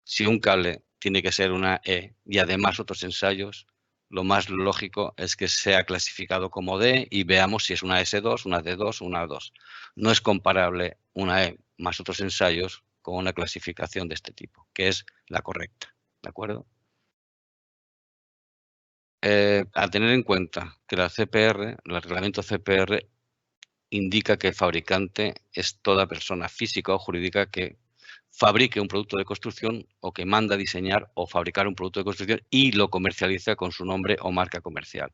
S3: Si un cable tiene que ser una E y además otros ensayos, lo más lógico es que sea clasificado como D y veamos si es una S2, una D2 o una 2. No es comparable una E más otros ensayos con una clasificación de este tipo, que es la correcta, ¿de acuerdo? A tener en cuenta que la CPR, el reglamento CPR, indica que el fabricante es toda persona física o jurídica que fabrique un producto de construcción o que manda diseñar o fabricar un producto de construcción y lo comercializa con su nombre o marca comercial.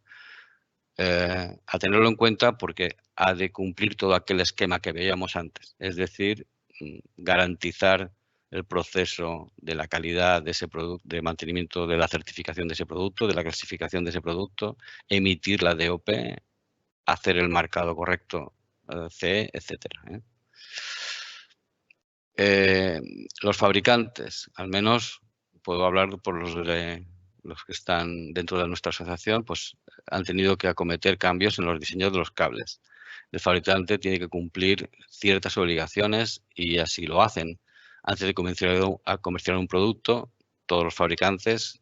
S3: A tenerlo en cuenta porque ha de cumplir todo aquel esquema que veíamos antes, es decir, garantizar el proceso de la calidad de ese producto, de mantenimiento de la certificación de ese producto, de la clasificación de ese producto, emitir la DOP, hacer el marcado correcto CE, etcétera. Los fabricantes, al menos puedo hablar por los que están dentro de nuestra asociación, pues han tenido que acometer cambios en los diseños de los cables. El fabricante tiene que cumplir ciertas obligaciones y así lo hacen. Antes de comercializar un producto, todos los fabricantes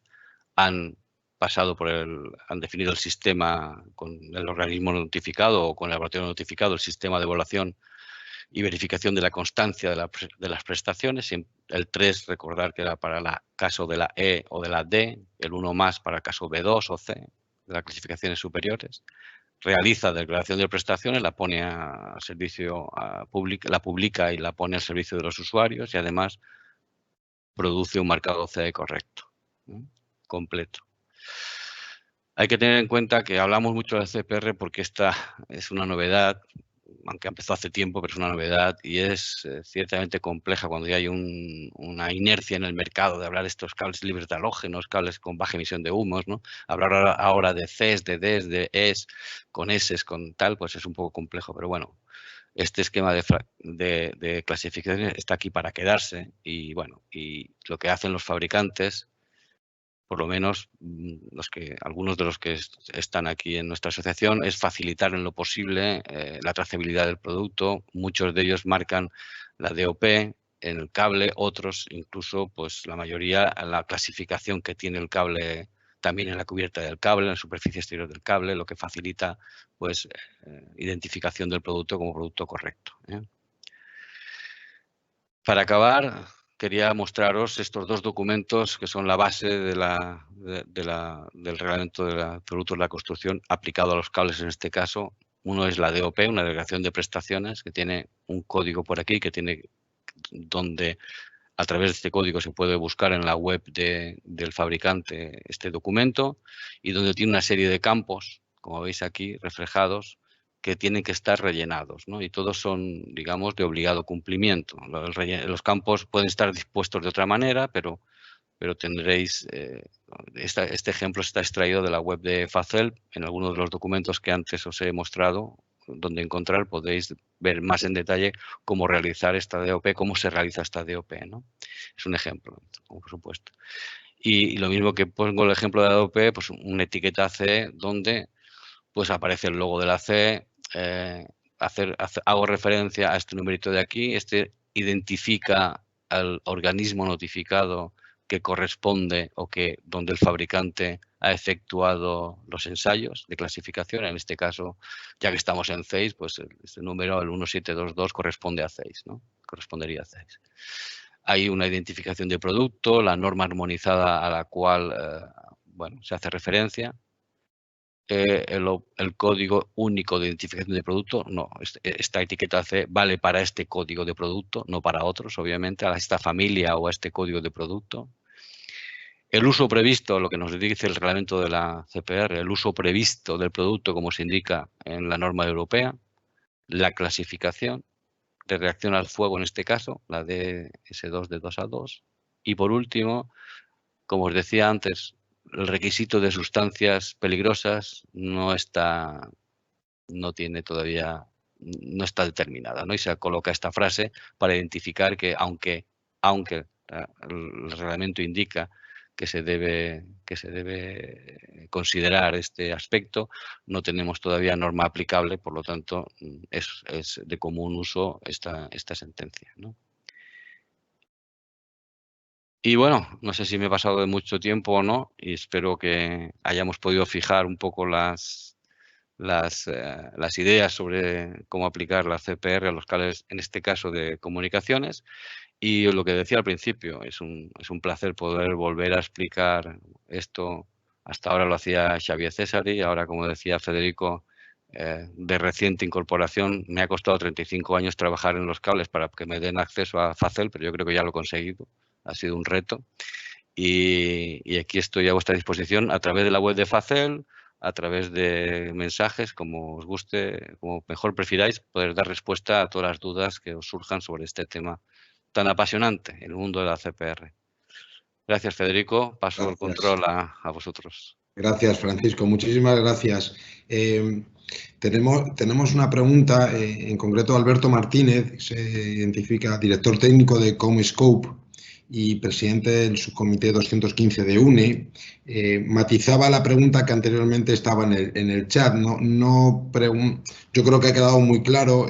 S3: han definido el sistema con el organismo notificado o con el laboratorio notificado, el sistema de evaluación y verificación de la constancia de las prestaciones. El 3, recordar que era para el caso de la E o de la D, el 1 más para el caso B2 o C, de las clasificaciones superiores. Realiza declaración de prestaciones, la pone a servicio, la publica y la pone al servicio de los usuarios, y además produce un marcado CE correcto, completo. Hay que tener en cuenta que hablamos mucho del CPR porque esta es una novedad, aunque empezó hace tiempo, pero es una novedad y es ciertamente compleja cuando ya hay una inercia en el mercado de hablar de estos cables libres de halógenos, cables con baja emisión de humos, ¿no? Hablar ahora de Cs, de Ds, de Es, con Ss, con tal, pues es un poco complejo, pero bueno, este esquema de clasificación está aquí para quedarse y bueno, y lo que hacen los fabricantes, por lo menos algunos de los que están aquí en nuestra asociación, es facilitar en lo posible la trazabilidad del producto. Muchos de ellos marcan la DOP en el cable, otros incluso, pues la mayoría, la clasificación que tiene el cable también en la cubierta del cable, en la superficie exterior del cable, lo que facilita pues identificación del producto como producto correcto. Para acabar, quería mostraros estos dos documentos que son la base del reglamento de productos de la construcción aplicado a los cables en este caso. Uno es la DOP, una delegación de prestaciones, que tiene un código por aquí, donde a través de este código se puede buscar en la web del fabricante este documento y donde tiene una serie de campos, como veis aquí, reflejados, que tienen que estar rellenados, ¿no? Y todos son, digamos, de obligado cumplimiento. Los campos pueden estar dispuestos de otra manera, pero tendréis, este ejemplo está extraído de la web de Facel. En algunos de los documentos que antes os he mostrado, donde encontrar, podéis ver más en detalle cómo realizar esta DOP, cómo se realiza esta DOP, ¿no? Es un ejemplo, por supuesto. Y lo mismo que pongo el ejemplo de la DOP, pues una etiqueta C donde pues aparece el logo de la C, hago referencia a este numerito de aquí, este identifica al organismo notificado que corresponde o donde el fabricante ha efectuado los ensayos de clasificación. En este caso, ya que estamos en CEIS, pues este número, el 1722, corresponde a CEIS, ¿no? Correspondería a CEIS. Hay una identificación de producto, la norma armonizada a la cual bueno, se hace referencia. El código único de identificación de producto, no, esta etiqueta C vale para este código de producto, no para otros, obviamente, a esta familia o a este código de producto. El uso previsto, lo que nos dice el reglamento de la CPR, el uso previsto del producto como se indica en la norma europea, la clasificación de reacción al fuego en este caso, la DS2 de 2 a 2, y por último, como os decía antes, el requisito de sustancias peligrosas no está determinada, ¿no? Y se coloca esta frase para identificar que aunque el reglamento indica que se debe considerar este aspecto, no tenemos todavía norma aplicable, por lo tanto es de común uso esta sentencia, ¿no? Y bueno, no sé si me he pasado de mucho tiempo o no, y espero que hayamos podido fijar un poco las ideas sobre cómo aplicar la CPR a los cables, en este caso de comunicaciones. Y lo que decía al principio, es un placer poder volver a explicar esto. Hasta ahora lo hacía Xavier César y ahora, como decía Federico, de reciente incorporación. Me ha costado 35 años trabajar en los cables para que me den acceso a Facel, pero yo creo que ya lo he conseguido. Ha sido un reto. Y aquí estoy a vuestra disposición a través de la web de Facel, a través de mensajes, como os guste, como mejor prefiráis, poder dar respuesta a todas las dudas que os surjan sobre este tema tan apasionante, el mundo de la CPR. Gracias, Federico. Paso el control a vosotros.
S1: Gracias, Francisco. Muchísimas gracias. Tenemos una pregunta, en concreto Alberto Martínez, se identifica director técnico de CommScope y presidente del subcomité 215 de UNE. Matizaba la pregunta que anteriormente estaba en el chat. Yo creo que ha quedado muy claro,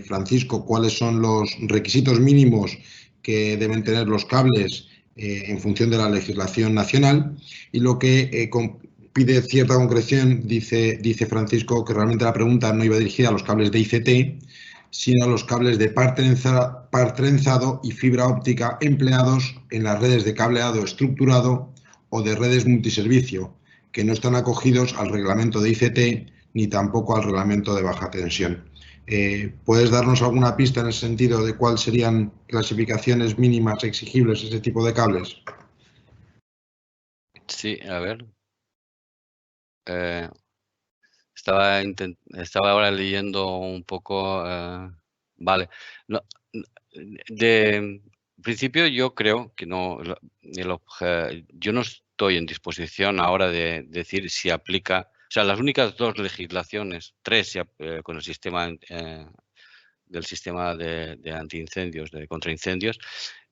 S1: Francisco, cuáles son los requisitos mínimos que deben tener los cables en función de la legislación nacional, y lo que pide cierta concreción, dice Francisco, que realmente la pregunta no iba dirigida a los cables de ICT, sino los cables de par trenzado y fibra óptica empleados en las redes de cableado estructurado o de redes multiservicio, que no están acogidos al reglamento de ICT ni tampoco al reglamento de baja tensión. ¿Puedes darnos alguna pista en el sentido de cuáles serían clasificaciones mínimas exigibles a ese tipo de cables?
S3: Sí, a ver. Estaba ahora leyendo un poco. Vale. No, de principio yo creo que no. Yo no estoy en disposición ahora de decir si aplica. O sea, las únicas dos legislaciones, tres con el sistema del sistema de antiincendios, de contraincendios,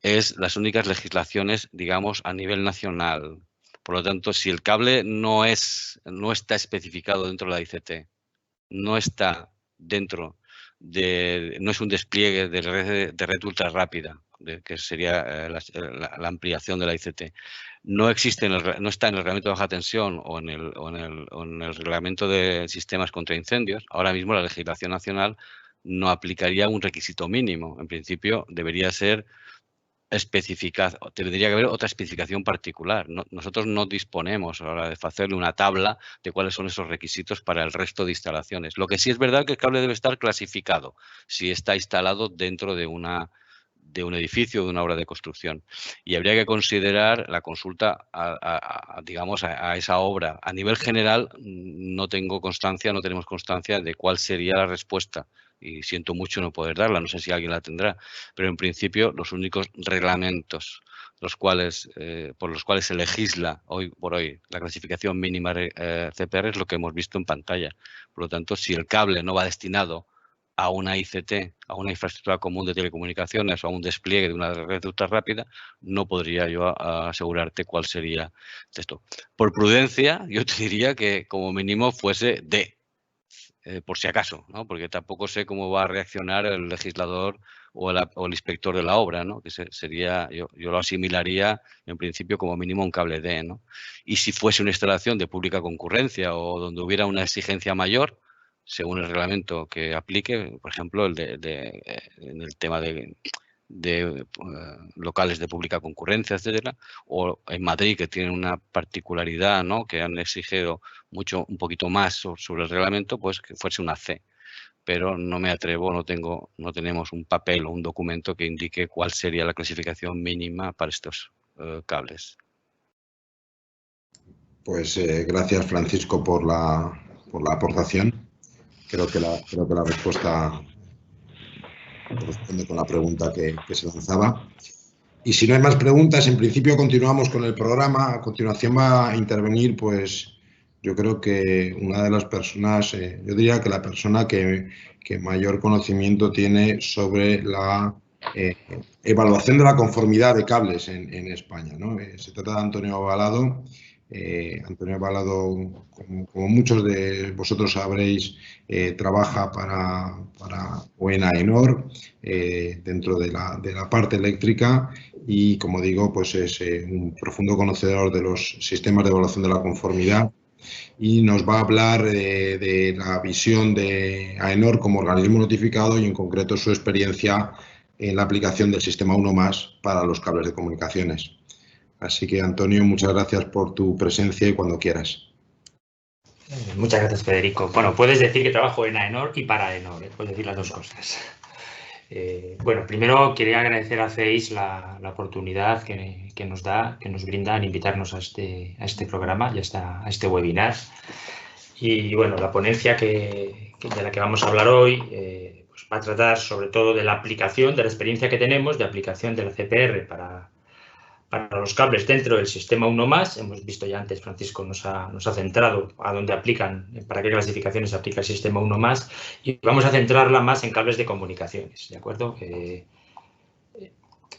S3: es las únicas legislaciones, digamos, a nivel nacional. Por lo tanto, si el cable no está especificado dentro de la ICT, no está dentro no es un despliegue de red ultra rápida, que sería la ampliación de la ICT, no está en el reglamento de baja tensión o en el reglamento de sistemas contra incendios, ahora mismo la legislación nacional no aplicaría un requisito mínimo. En principio debería ser especificado, tendría que haber otra especificación particular. Nosotros no disponemos ahora de hacerle una tabla de cuáles son esos requisitos para el resto de instalaciones. Lo que sí es verdad que el cable debe estar clasificado si está instalado dentro de un edificio, de una obra de construcción. Y habría que considerar la consulta digamos, a esa obra. A nivel general no tenemos constancia de cuál sería la respuesta. Y siento mucho no poder darla, no sé si alguien la tendrá, pero en principio los únicos reglamentos por los cuales se legisla hoy por hoy la clasificación mínima CPR es lo que hemos visto en pantalla. Por lo tanto, si el cable no va destinado a una ICT, a una infraestructura común de telecomunicaciones o a un despliegue de una red ultra rápida, no podría yo asegurarte cuál sería esto. Por prudencia, yo te diría que como mínimo fuese D. Por si acaso, ¿no? Porque tampoco sé cómo va a reaccionar el legislador o el inspector de la obra, ¿no? Que sería, yo lo asimilaría en principio como mínimo un cable D, ¿no? Y si fuese una instalación de pública concurrencia o donde hubiera una exigencia mayor, según el reglamento que aplique, por ejemplo, en el tema de locales de pública concurrencia, etcétera, o en Madrid, que tienen una particularidad, ¿no? Que han exigido un poquito más sobre el reglamento, pues que fuese una C. Pero no me atrevo, no tenemos un papel o un documento que indique cuál sería la clasificación mínima para estos cables.
S1: Pues gracias, Francisco, por la aportación. Creo que la respuesta corresponde con la pregunta que se lanzaba. Y si no hay más preguntas, en principio continuamos con el programa. A continuación va a intervenir, pues, yo creo que una de las personas, yo diría que la persona que mayor conocimiento tiene sobre la evaluación de la conformidad de cables en España, ¿no? Se trata de Antonio Abalado. Antonio Abalado, como muchos de vosotros sabréis, trabaja para AENOR dentro de la parte eléctrica y, como digo, pues es un profundo conocedor de los sistemas de evaluación de la conformidad y nos va a hablar de la visión de AENOR como organismo notificado y, en concreto, su experiencia en la aplicación del sistema 1+ para los cables de comunicaciones. Así que, Antonio, muchas gracias por tu presencia y cuando quieras.
S4: Muchas gracias, Federico. Bueno, puedes decir que trabajo en AENOR y para AENOR, puedes decir las dos cosas. Bueno, primero quería agradecer a CEIS la oportunidad que nos brinda en invitarnos a este programa y a este webinar. Y bueno, la ponencia de la que vamos a hablar hoy pues va a tratar sobre todo de la aplicación, de la experiencia que tenemos de aplicación de la CPR para los cables dentro del sistema 1+. Hemos visto ya antes, Francisco nos ha centrado a dónde aplican, para qué clasificaciones aplica el sistema 1+, y vamos a centrarla más en cables de comunicaciones, ¿de acuerdo?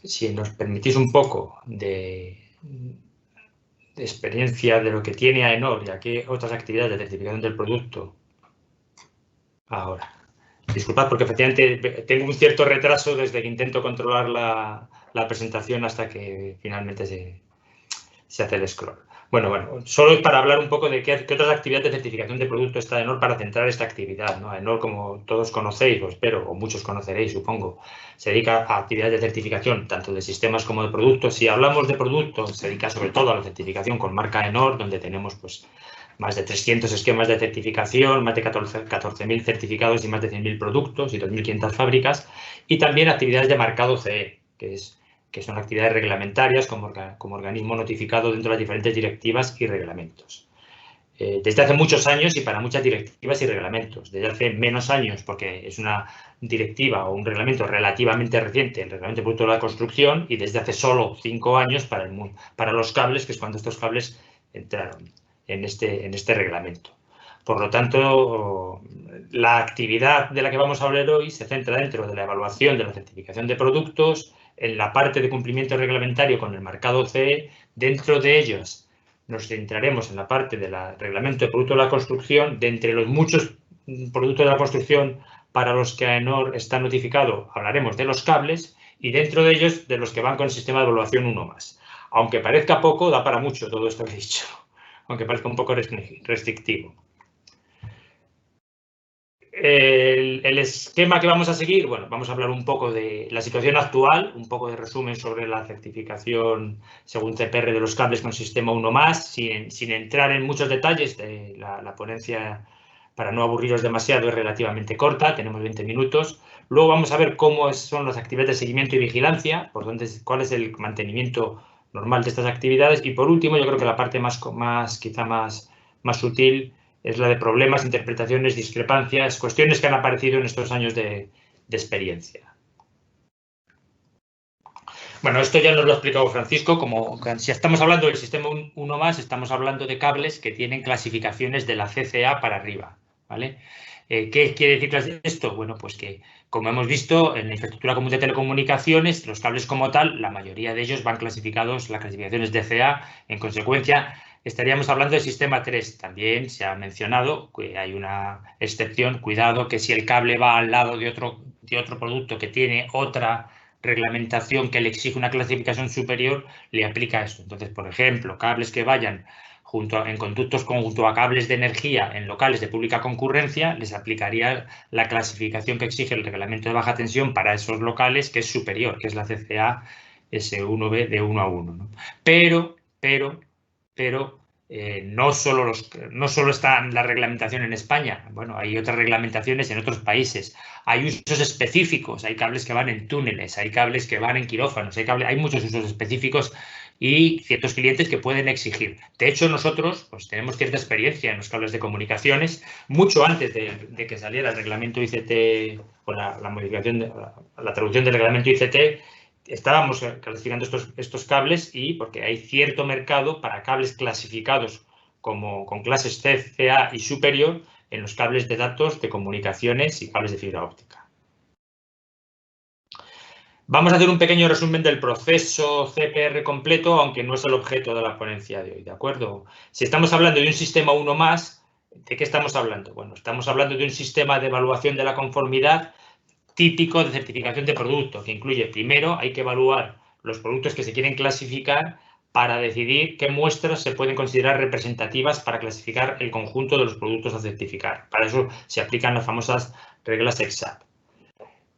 S4: Si nos permitís un poco de experiencia de lo que tiene AENOR y a qué otras actividades de certificación del producto. Ahora, disculpad porque efectivamente tengo un cierto retraso desde que intento controlar la presentación hasta que finalmente se hace el scroll. Bueno, solo es para hablar un poco de qué otras actividades de certificación de producto está AENOR para centrar esta actividad, ¿no? AENOR, como todos conocéis, o espero, o muchos conoceréis, supongo, se dedica a actividades de certificación, tanto de sistemas como de productos. Si hablamos de productos, se dedica sobre todo a la certificación con marca AENOR, donde tenemos pues más de 300 esquemas de certificación, más de 14.000 certificados y más de 100.000 productos y 2.500 fábricas, y también actividades de marcado CE, que son actividades reglamentarias como organismo notificado dentro de las diferentes directivas y reglamentos. Desde hace muchos años y para muchas directivas y reglamentos. Desde hace menos años, porque es una directiva o un reglamento relativamente reciente, el Reglamento de Productos de la Construcción, y desde hace solo 5 años para los cables, que es cuando estos cables entraron en este reglamento. Por lo tanto, la actividad de la que vamos a hablar hoy se centra dentro de la evaluación de la certificación de productos, en la parte de cumplimiento reglamentario con el marcado CE. Dentro de ellos nos centraremos en la parte del reglamento de productos de la construcción. De entre los muchos productos de la construcción para los que AENOR está notificado, hablaremos de los cables, y dentro de ellos de los que van con el sistema de evaluación 1+. Aunque parezca poco, da para mucho todo esto que he dicho, aunque parezca un poco restrictivo. El esquema que vamos a seguir, bueno, vamos a hablar un poco de la situación actual, un poco de resumen sobre la certificación según CPR de los cables con sistema 1+, sin entrar en muchos detalles. La ponencia, para no aburriros demasiado, es relativamente corta, tenemos 20 minutos. Luego vamos a ver cómo son las actividades de seguimiento y vigilancia, cuál es el mantenimiento normal de estas actividades. Y por último, yo creo que la parte quizá más sutil es la de problemas, interpretaciones, discrepancias, cuestiones que han aparecido en estos años de experiencia. Bueno, esto ya nos lo ha explicado Francisco, como si estamos hablando del sistema 1+, estamos hablando de cables que tienen clasificaciones de la CCA para arriba, ¿vale? ¿Qué quiere decir esto? Bueno, pues que, como hemos visto, en la infraestructura común de telecomunicaciones, los cables como tal, la mayoría de ellos van clasificados, la clasificación es DCA, en consecuencia, estaríamos hablando del sistema 3. También se ha mencionado que hay una excepción, cuidado, que si el cable va al lado de otro producto que tiene otra reglamentación que le exige una clasificación superior, le aplica esto. Entonces, por ejemplo, cables que vayan en conductos junto a cables de energía en locales de pública concurrencia, les aplicaría la clasificación que exige el reglamento de baja tensión para esos locales, que es superior, que es la CCA S1B de 1 a 1, ¿no? Pero no solo está la reglamentación en España. Bueno, hay otras reglamentaciones en otros países. Hay usos específicos, hay cables que van en túneles, hay cables que van en quirófanos, hay muchos usos específicos y ciertos clientes que pueden exigir. De hecho, nosotros pues, tenemos cierta experiencia en los cables de comunicaciones. Mucho antes de que saliera el reglamento ICT o la modificación, la traducción del reglamento ICT, estábamos clasificando estos cables, y porque hay cierto mercado para cables clasificados con clases C, CA y superior en los cables de datos de comunicaciones y cables de fibra óptica. Vamos a hacer un pequeño resumen del proceso CPR completo, aunque no es el objeto de la ponencia de hoy, ¿de acuerdo? Si estamos hablando de un sistema 1+, ¿de qué estamos hablando? Bueno, estamos hablando de un sistema de evaluación de la conformidad típico de certificación de producto, que incluye, primero, hay que evaluar los productos que se quieren clasificar para decidir qué muestras se pueden considerar representativas para clasificar el conjunto de los productos a certificar. Para eso se aplican las famosas reglas EXAP.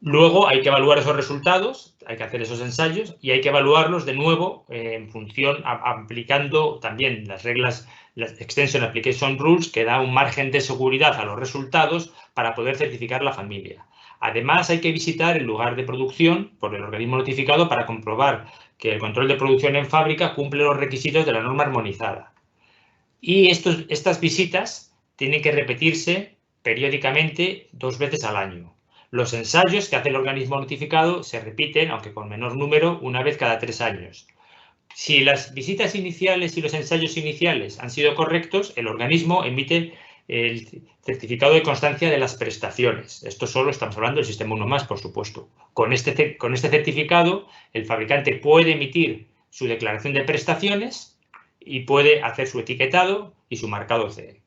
S4: Luego hay que evaluar esos resultados, hay que hacer esos ensayos y hay que evaluarlos de nuevo en función, aplicando también las reglas, las Extension Application Rules, que da un margen de seguridad a los resultados para poder certificar la familia. Además, hay que visitar el lugar de producción por el organismo notificado para comprobar que el control de producción en fábrica cumple los requisitos de la norma armonizada. Y estas visitas tienen que repetirse periódicamente 2 veces al año. Los ensayos que hace el organismo notificado se repiten, aunque con menor número, 1 vez cada 3 años. Si las visitas iniciales y los ensayos iniciales han sido correctos, el organismo emite el certificado de constancia de las prestaciones. Esto solo estamos hablando del sistema 1+, por supuesto. Con este certificado, el fabricante puede emitir su declaración de prestaciones y puede hacer su etiquetado y su marcado CE.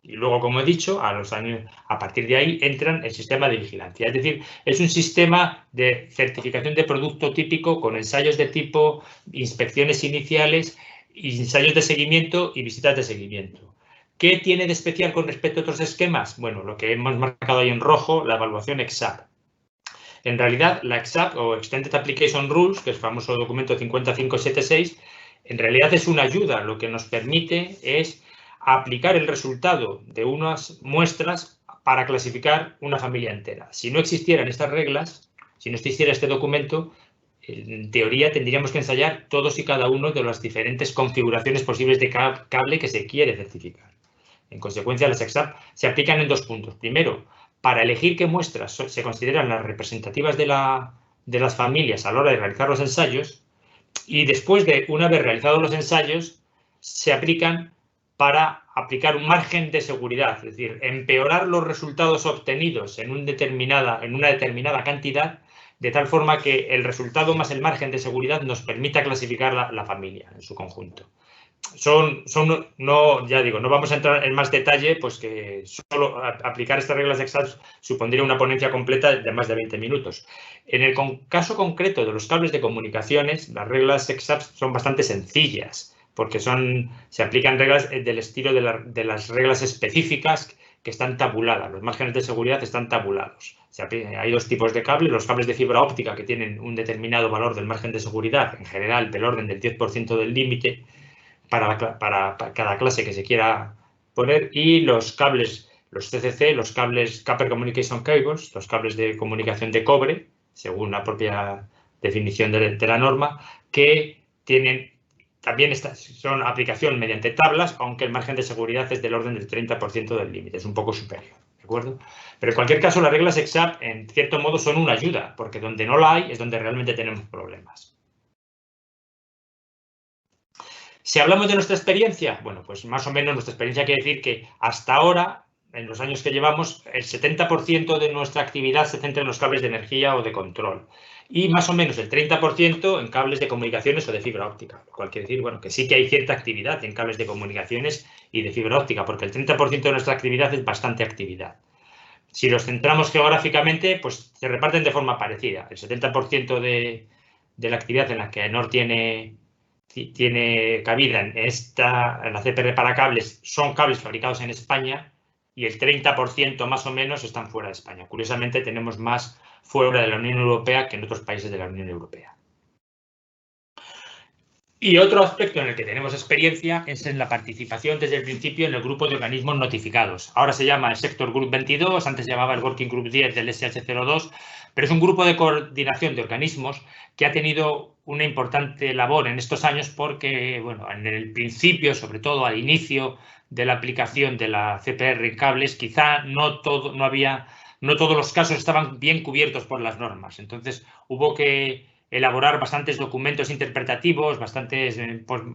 S4: Y luego, como he dicho, a partir de ahí entran el sistema de vigilancia. Es decir, es un sistema de certificación de producto típico con ensayos de tipo, inspecciones iniciales ensayos de seguimiento y visitas de seguimiento. ¿Qué tiene de especial con respecto a otros esquemas? Bueno, lo que hemos marcado ahí en rojo, la evaluación EXAP. En realidad, la EXAP o Extended Application Rules, que es el famoso documento 5576, en realidad es una ayuda. Lo que nos permite es aplicar el resultado de unas muestras para clasificar una familia entera. Si no existieran estas reglas, si no existiera este documento, en teoría tendríamos que ensayar todos y cada uno de las diferentes configuraciones posibles de cable que se quiere certificar. En consecuencia, las EXAP se aplican en 2 puntos. Primero, para elegir qué muestras se consideran las representativas de las familias a la hora de realizar los ensayos, y después de una vez realizados los ensayos, se aplican para aplicar un margen de seguridad, es decir, empeorar los resultados obtenidos en una determinada cantidad, de tal forma que el resultado más el margen de seguridad nos permita clasificar la familia en su conjunto. No vamos a entrar en más detalle, pues que solo aplicar estas reglas de EXAP supondría una ponencia completa de más de 20 minutos. En el caso concreto de los cables de comunicaciones, las reglas EXAP son bastante sencillas, porque se aplican reglas del estilo de las reglas específicas que están tabuladas. Los márgenes de seguridad están tabulados. Hay 2 tipos de cables: los cables de fibra óptica, que tienen un determinado valor del margen de seguridad, en general del orden del 10% del límite, para cada clase que se quiera poner, y los cables, los CCC, los cables Copper Communication Cables, los cables de comunicación de cobre, según la propia definición de la norma, que también son aplicación mediante tablas, aunque el margen de seguridad es del orden del 30% del límite, es un poco superior, ¿de acuerdo? Pero en cualquier caso, las reglas EXAP, en cierto modo, son una ayuda, porque donde no la hay es donde realmente tenemos problemas. Si hablamos de nuestra experiencia, bueno, pues más o menos nuestra experiencia quiere decir que hasta ahora, en los años que llevamos, el 70% de nuestra actividad se centra en los cables de energía o de control, y más o menos el 30% en cables de comunicaciones o de fibra óptica, lo cual quiere decir, bueno, que sí que hay cierta actividad en cables de comunicaciones y de fibra óptica, porque el 30% de nuestra actividad es bastante actividad. Si los centramos geográficamente, pues se reparten de forma parecida. El 70% de la actividad en la que AENOR tiene cabida en la CPR para cables son cables fabricados en España, y el 30% más o menos están fuera de España. Curiosamente, tenemos más fuera de la Unión Europea que en otros países de la Unión Europea. Y otro aspecto en el que tenemos experiencia es en la participación desde el principio en el grupo de organismos notificados. Ahora se llama el Sector Group 22, antes se llamaba el Working Group 10 del SH02, pero es un grupo de coordinación de organismos que ha tenido una importante labor en estos años porque, bueno, en el principio, sobre todo al inicio de la aplicación de la CPR en cables, quizá no todos los casos estaban bien cubiertos por las normas. Entonces hubo que elaborar bastantes documentos interpretativos, bastantes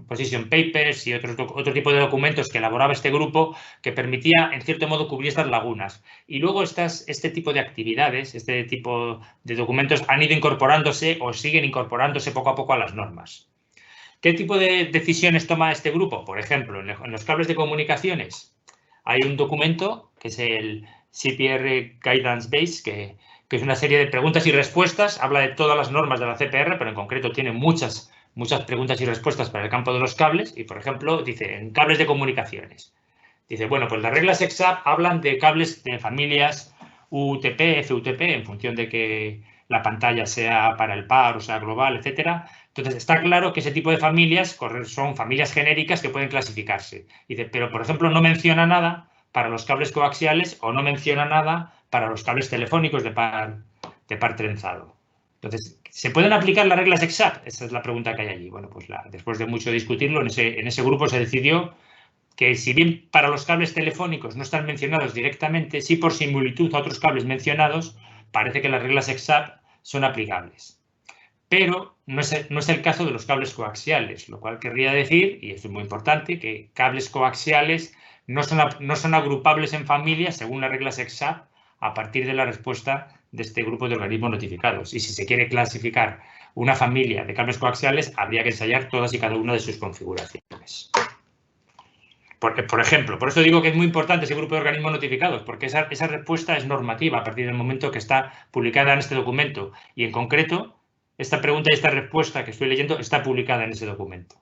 S4: position papers y otro tipo de documentos que elaboraba este grupo, que permitía, en cierto modo, cubrir estas lagunas. Y luego este tipo de actividades, este tipo de documentos han ido incorporándose o siguen incorporándose poco a poco a las normas. ¿Qué tipo de decisiones toma este grupo? Por ejemplo, en los cables de comunicaciones hay un documento que es el CPR Guidance Base, que es una serie de preguntas y respuestas, habla de todas las normas de la CPR, pero en concreto tiene muchas preguntas y respuestas para el campo de los cables. Y, por ejemplo, dice, en cables de comunicaciones, dice, bueno, pues las reglas EXAP hablan de cables de familias UTP, FUTP, en función de que la pantalla sea para el par o sea global, etcétera. Entonces, está claro que ese tipo de familias son familias genéricas que pueden clasificarse. Dice, pero, por ejemplo, no menciona nada para los cables coaxiales o no menciona nada para los cables telefónicos de par trenzado. Entonces, ¿se pueden aplicar las reglas EXAP? Esa es la pregunta que hay allí. Bueno, pues después de mucho discutirlo, en ese grupo se decidió que, si bien para los cables telefónicos no están mencionados directamente, sí por similitud a otros cables mencionados, parece que las reglas EXAP son aplicables. Pero no es el caso de los cables coaxiales, lo cual querría decir, y esto es muy importante, que cables coaxiales no son agrupables en familias según las reglas EXAP a partir de la respuesta de este grupo de organismos notificados. Y si se quiere clasificar una familia de cables coaxiales, habría que ensayar todas y cada una de sus configuraciones. Por ejemplo, por eso digo que es muy importante ese grupo de organismos notificados, porque esa respuesta es normativa a partir del momento que está publicada en este documento. Y en concreto, esta pregunta y esta respuesta que estoy leyendo está publicada en ese documento.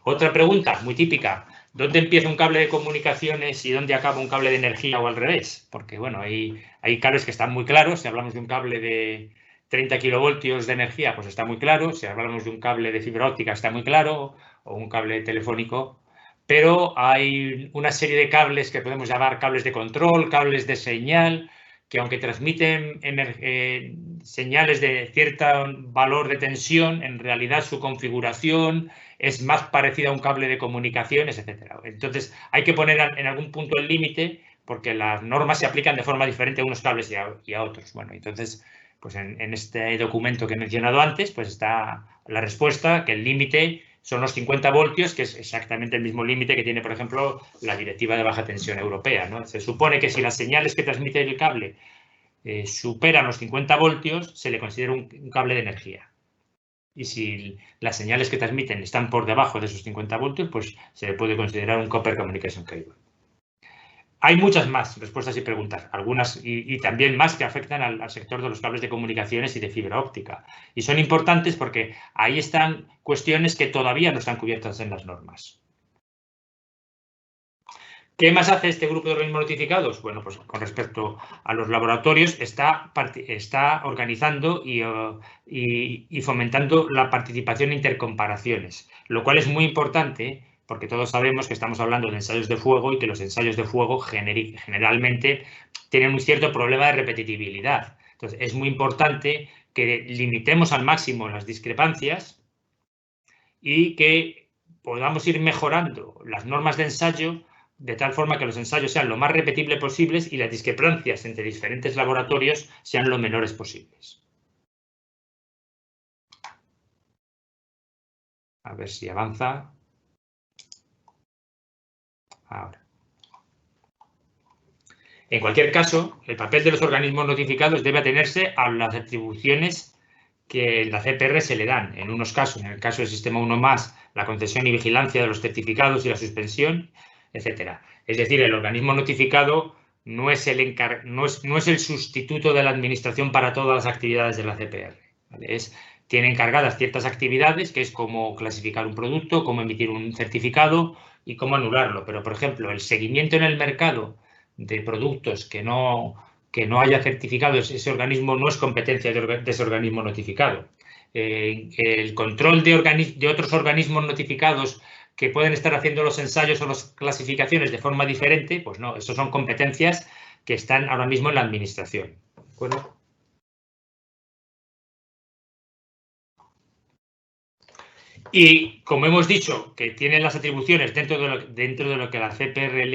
S4: Otra pregunta muy típica, ¿dónde empieza un cable de comunicaciones y dónde acaba un cable de energía o al revés? Porque, bueno, hay cables que están muy claros. Si hablamos de un cable de 30 kilovoltios de energía, pues está muy claro. Si hablamos de un cable de fibra óptica, está muy claro, o un cable telefónico. Pero hay una serie de cables que podemos llamar cables de control, cables de señal, que aunque transmiten señales de cierto valor de tensión, en realidad su configuración es más parecida a un cable de comunicaciones, etc. Entonces, hay que poner en algún punto el límite, porque las normas se aplican de forma diferente a unos cables y a otros. Bueno, entonces, pues en este documento que he mencionado antes, pues está la respuesta, que el límite son los 50 voltios, que es exactamente el mismo límite que tiene, por ejemplo, la Directiva de Baja Tensión Europea, ¿no? Se supone que si las señales que transmite el cable superan los 50 voltios, se le considera un cable de energía. Y si las señales que transmiten están por debajo de esos 50 voltios, pues se le puede considerar un Copper Communication Cable. Hay muchas más respuestas y preguntas, algunas y también más que afectan al sector de los cables de comunicaciones y de fibra óptica. Y son importantes porque ahí están cuestiones que todavía no están cubiertas en las normas. ¿Qué más hace este grupo de organismos notificados? Bueno, pues con respecto a los laboratorios, está organizando y fomentando la participación en intercomparaciones, lo cual es muy importante porque todos sabemos que estamos hablando de ensayos de fuego y que los ensayos de fuego generalmente tienen un cierto problema de repetitividad. Entonces, es muy importante que limitemos al máximo las discrepancias y que podamos ir mejorando las normas de ensayo de tal forma que los ensayos sean lo más repetibles posibles y las discrepancias entre diferentes laboratorios sean lo menores posibles. A ver si avanza. Ahora. En cualquier caso, el papel de los organismos notificados debe atenerse a las atribuciones que en la CPR se le dan. En unos casos, en el caso del sistema 1+, la concesión y vigilancia de los certificados y la suspensión, etcétera. Es decir, el organismo notificado no es el sustituto de la administración para todas las actividades de la CPR, ¿vale? Tiene encargadas ciertas actividades, que es cómo clasificar un producto, cómo emitir un certificado y cómo anularlo. Pero, por ejemplo, el seguimiento en el mercado de productos que no haya certificados, ese organismo no es competencia de ese organismo notificado. El control de otros organismos notificados que pueden estar haciendo los ensayos o las clasificaciones de forma diferente, pues no, eso son competencias que están ahora mismo en la administración. ¿De acuerdo? Y como hemos dicho que tienen las atribuciones dentro de lo que la CPR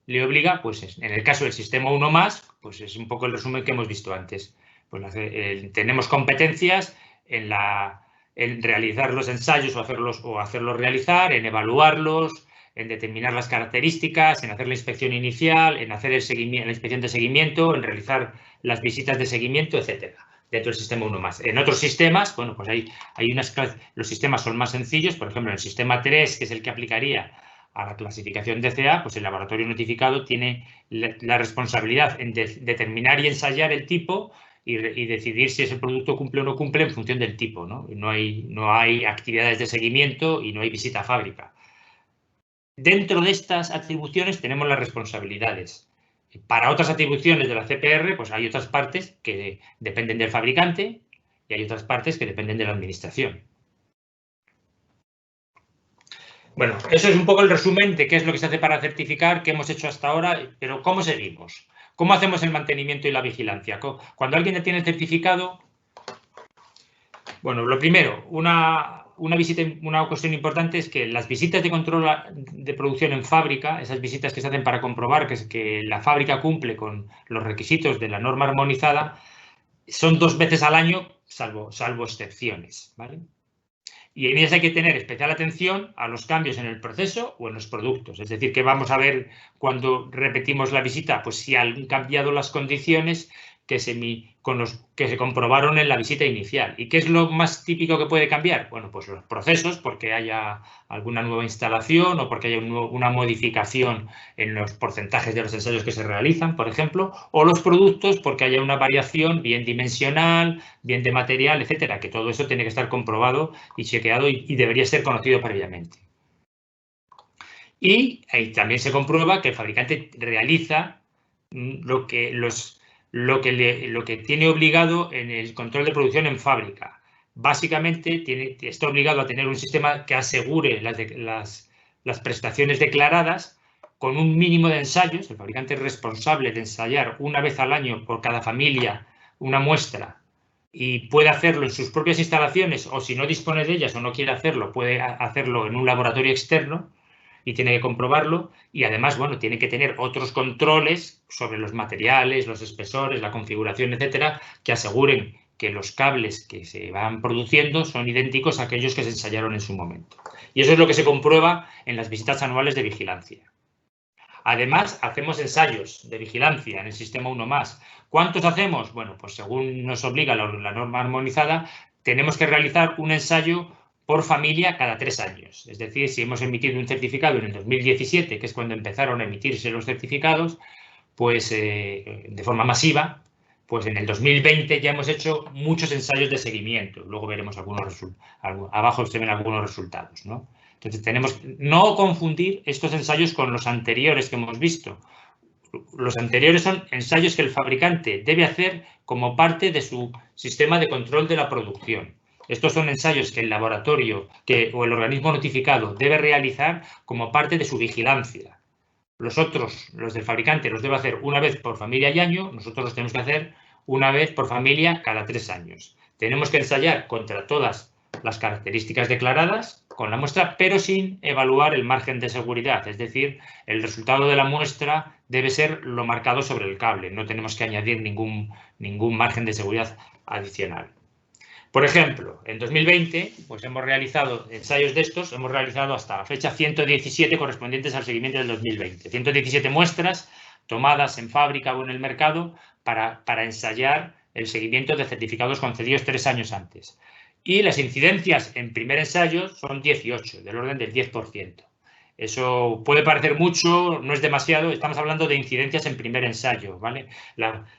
S4: le obliga, pues en el caso del sistema 1+, pues es un poco el resumen que hemos visto antes. Pues tenemos competencias en realizar los ensayos o hacerlos realizar, en evaluarlos, en determinar las características, en hacer la inspección inicial, en hacer la inspección de seguimiento, en realizar las visitas de seguimiento, etcétera, dentro del sistema 1+. En otros sistemas, bueno, pues los sistemas son más sencillos. Por ejemplo, en el sistema 3, que es el que aplicaría a la clasificación DCA, pues el laboratorio notificado tiene la responsabilidad en determinar y ensayar el tipo y decidir si ese producto cumple o no cumple en función del tipo, ¿no? No hay actividades de seguimiento y no hay visita a fábrica. Dentro de estas atribuciones tenemos las responsabilidades. Para otras atribuciones de la CPR, pues hay otras partes que dependen del fabricante y hay otras partes que dependen de la administración. Bueno, eso es un poco el resumen de qué es lo que se hace para certificar, qué hemos hecho hasta ahora, pero ¿cómo seguimos? ¿Cómo hacemos el mantenimiento y la vigilancia? Cuando alguien ya tiene el certificado, bueno, lo primero, una cuestión importante es que las visitas de control de producción en fábrica, esas visitas que se hacen para comprobar que la fábrica cumple con los requisitos de la norma armonizada, son 2 veces al año, salvo excepciones, ¿vale? Y en ellas hay que tener especial atención a los cambios en el proceso o en los productos. Es decir, que vamos a ver cuando repetimos la visita, pues si han cambiado las condiciones que se comprobaron en la visita inicial. ¿Y qué es lo más típico que puede cambiar? Bueno, pues los procesos, porque haya alguna nueva instalación o porque haya una modificación en los porcentajes de los ensayos que se realizan, por ejemplo, o los productos porque haya una variación bien dimensional, bien de material, etcétera, que todo eso tiene que estar comprobado y chequeado y debería ser conocido previamente. Y ahí también se comprueba que el fabricante realiza lo que tiene obligado en el control de producción en fábrica. Básicamente está obligado a tener un sistema que asegure las prestaciones declaradas con un mínimo de ensayos. El fabricante es responsable de ensayar una vez al año por cada familia una muestra y puede hacerlo en sus propias instalaciones, o si no dispone de ellas o no quiere hacerlo, puede hacerlo en un laboratorio externo y tiene que comprobarlo. Y además, bueno, tiene que tener otros controles sobre los materiales, los espesores, la configuración, etcétera, que aseguren que los cables que se van produciendo son idénticos a aquellos que se ensayaron en su momento. Y eso es lo que se comprueba en las visitas anuales de vigilancia. Además, hacemos ensayos de vigilancia en el sistema 1+. ¿Cuántos hacemos? Bueno, pues según nos obliga la norma armonizada, tenemos que realizar un ensayo por familia cada 3 años. Es decir, si hemos emitido un certificado en el 2017, que es cuando empezaron a emitirse los certificados, pues de forma masiva, pues en el 2020 ya hemos hecho muchos ensayos de seguimiento. Luego veremos abajo se ven algunos resultados, ¿no? Entonces tenemos no confundir estos ensayos con los anteriores que hemos visto. Los anteriores son ensayos que el fabricante debe hacer como parte de su sistema de control de la producción. Estos son ensayos que el laboratorio o el organismo notificado debe realizar como parte de su vigilancia. Los otros, los del fabricante, los debe hacer una vez por familia y año. Nosotros los tenemos que hacer una vez por familia cada 3 años. Tenemos que ensayar contra todas las características declaradas con la muestra, pero sin evaluar el margen de seguridad. Es decir, el resultado de la muestra debe ser lo marcado sobre el cable. No tenemos que añadir ningún margen de seguridad adicional. Por ejemplo, en 2020 pues hemos realizado ensayos de estos, hemos realizado hasta la fecha 117 correspondientes al seguimiento del 2020. 117 muestras tomadas en fábrica o en el mercado para ensayar el seguimiento de certificados concedidos 3 años antes. Y las incidencias en primer ensayo son 18, del orden del 10%. Eso puede parecer mucho, no es demasiado. Estamos hablando de incidencias en primer ensayo, ¿vale?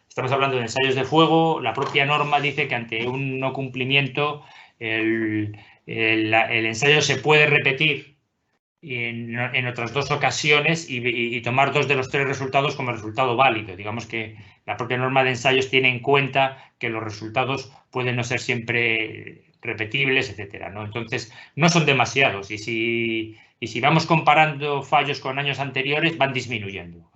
S4: Estamos hablando de ensayos de fuego. La propia norma dice que ante un no cumplimiento el ensayo se puede repetir en otras 2 ocasiones y tomar 2 de los 3 resultados como resultado válido. Digamos que la propia norma de ensayos tiene en cuenta que los resultados pueden no ser siempre repetibles, etcétera, ¿no? Entonces, no son demasiados. Y si vamos comparando fallos con años anteriores, van disminuyendo.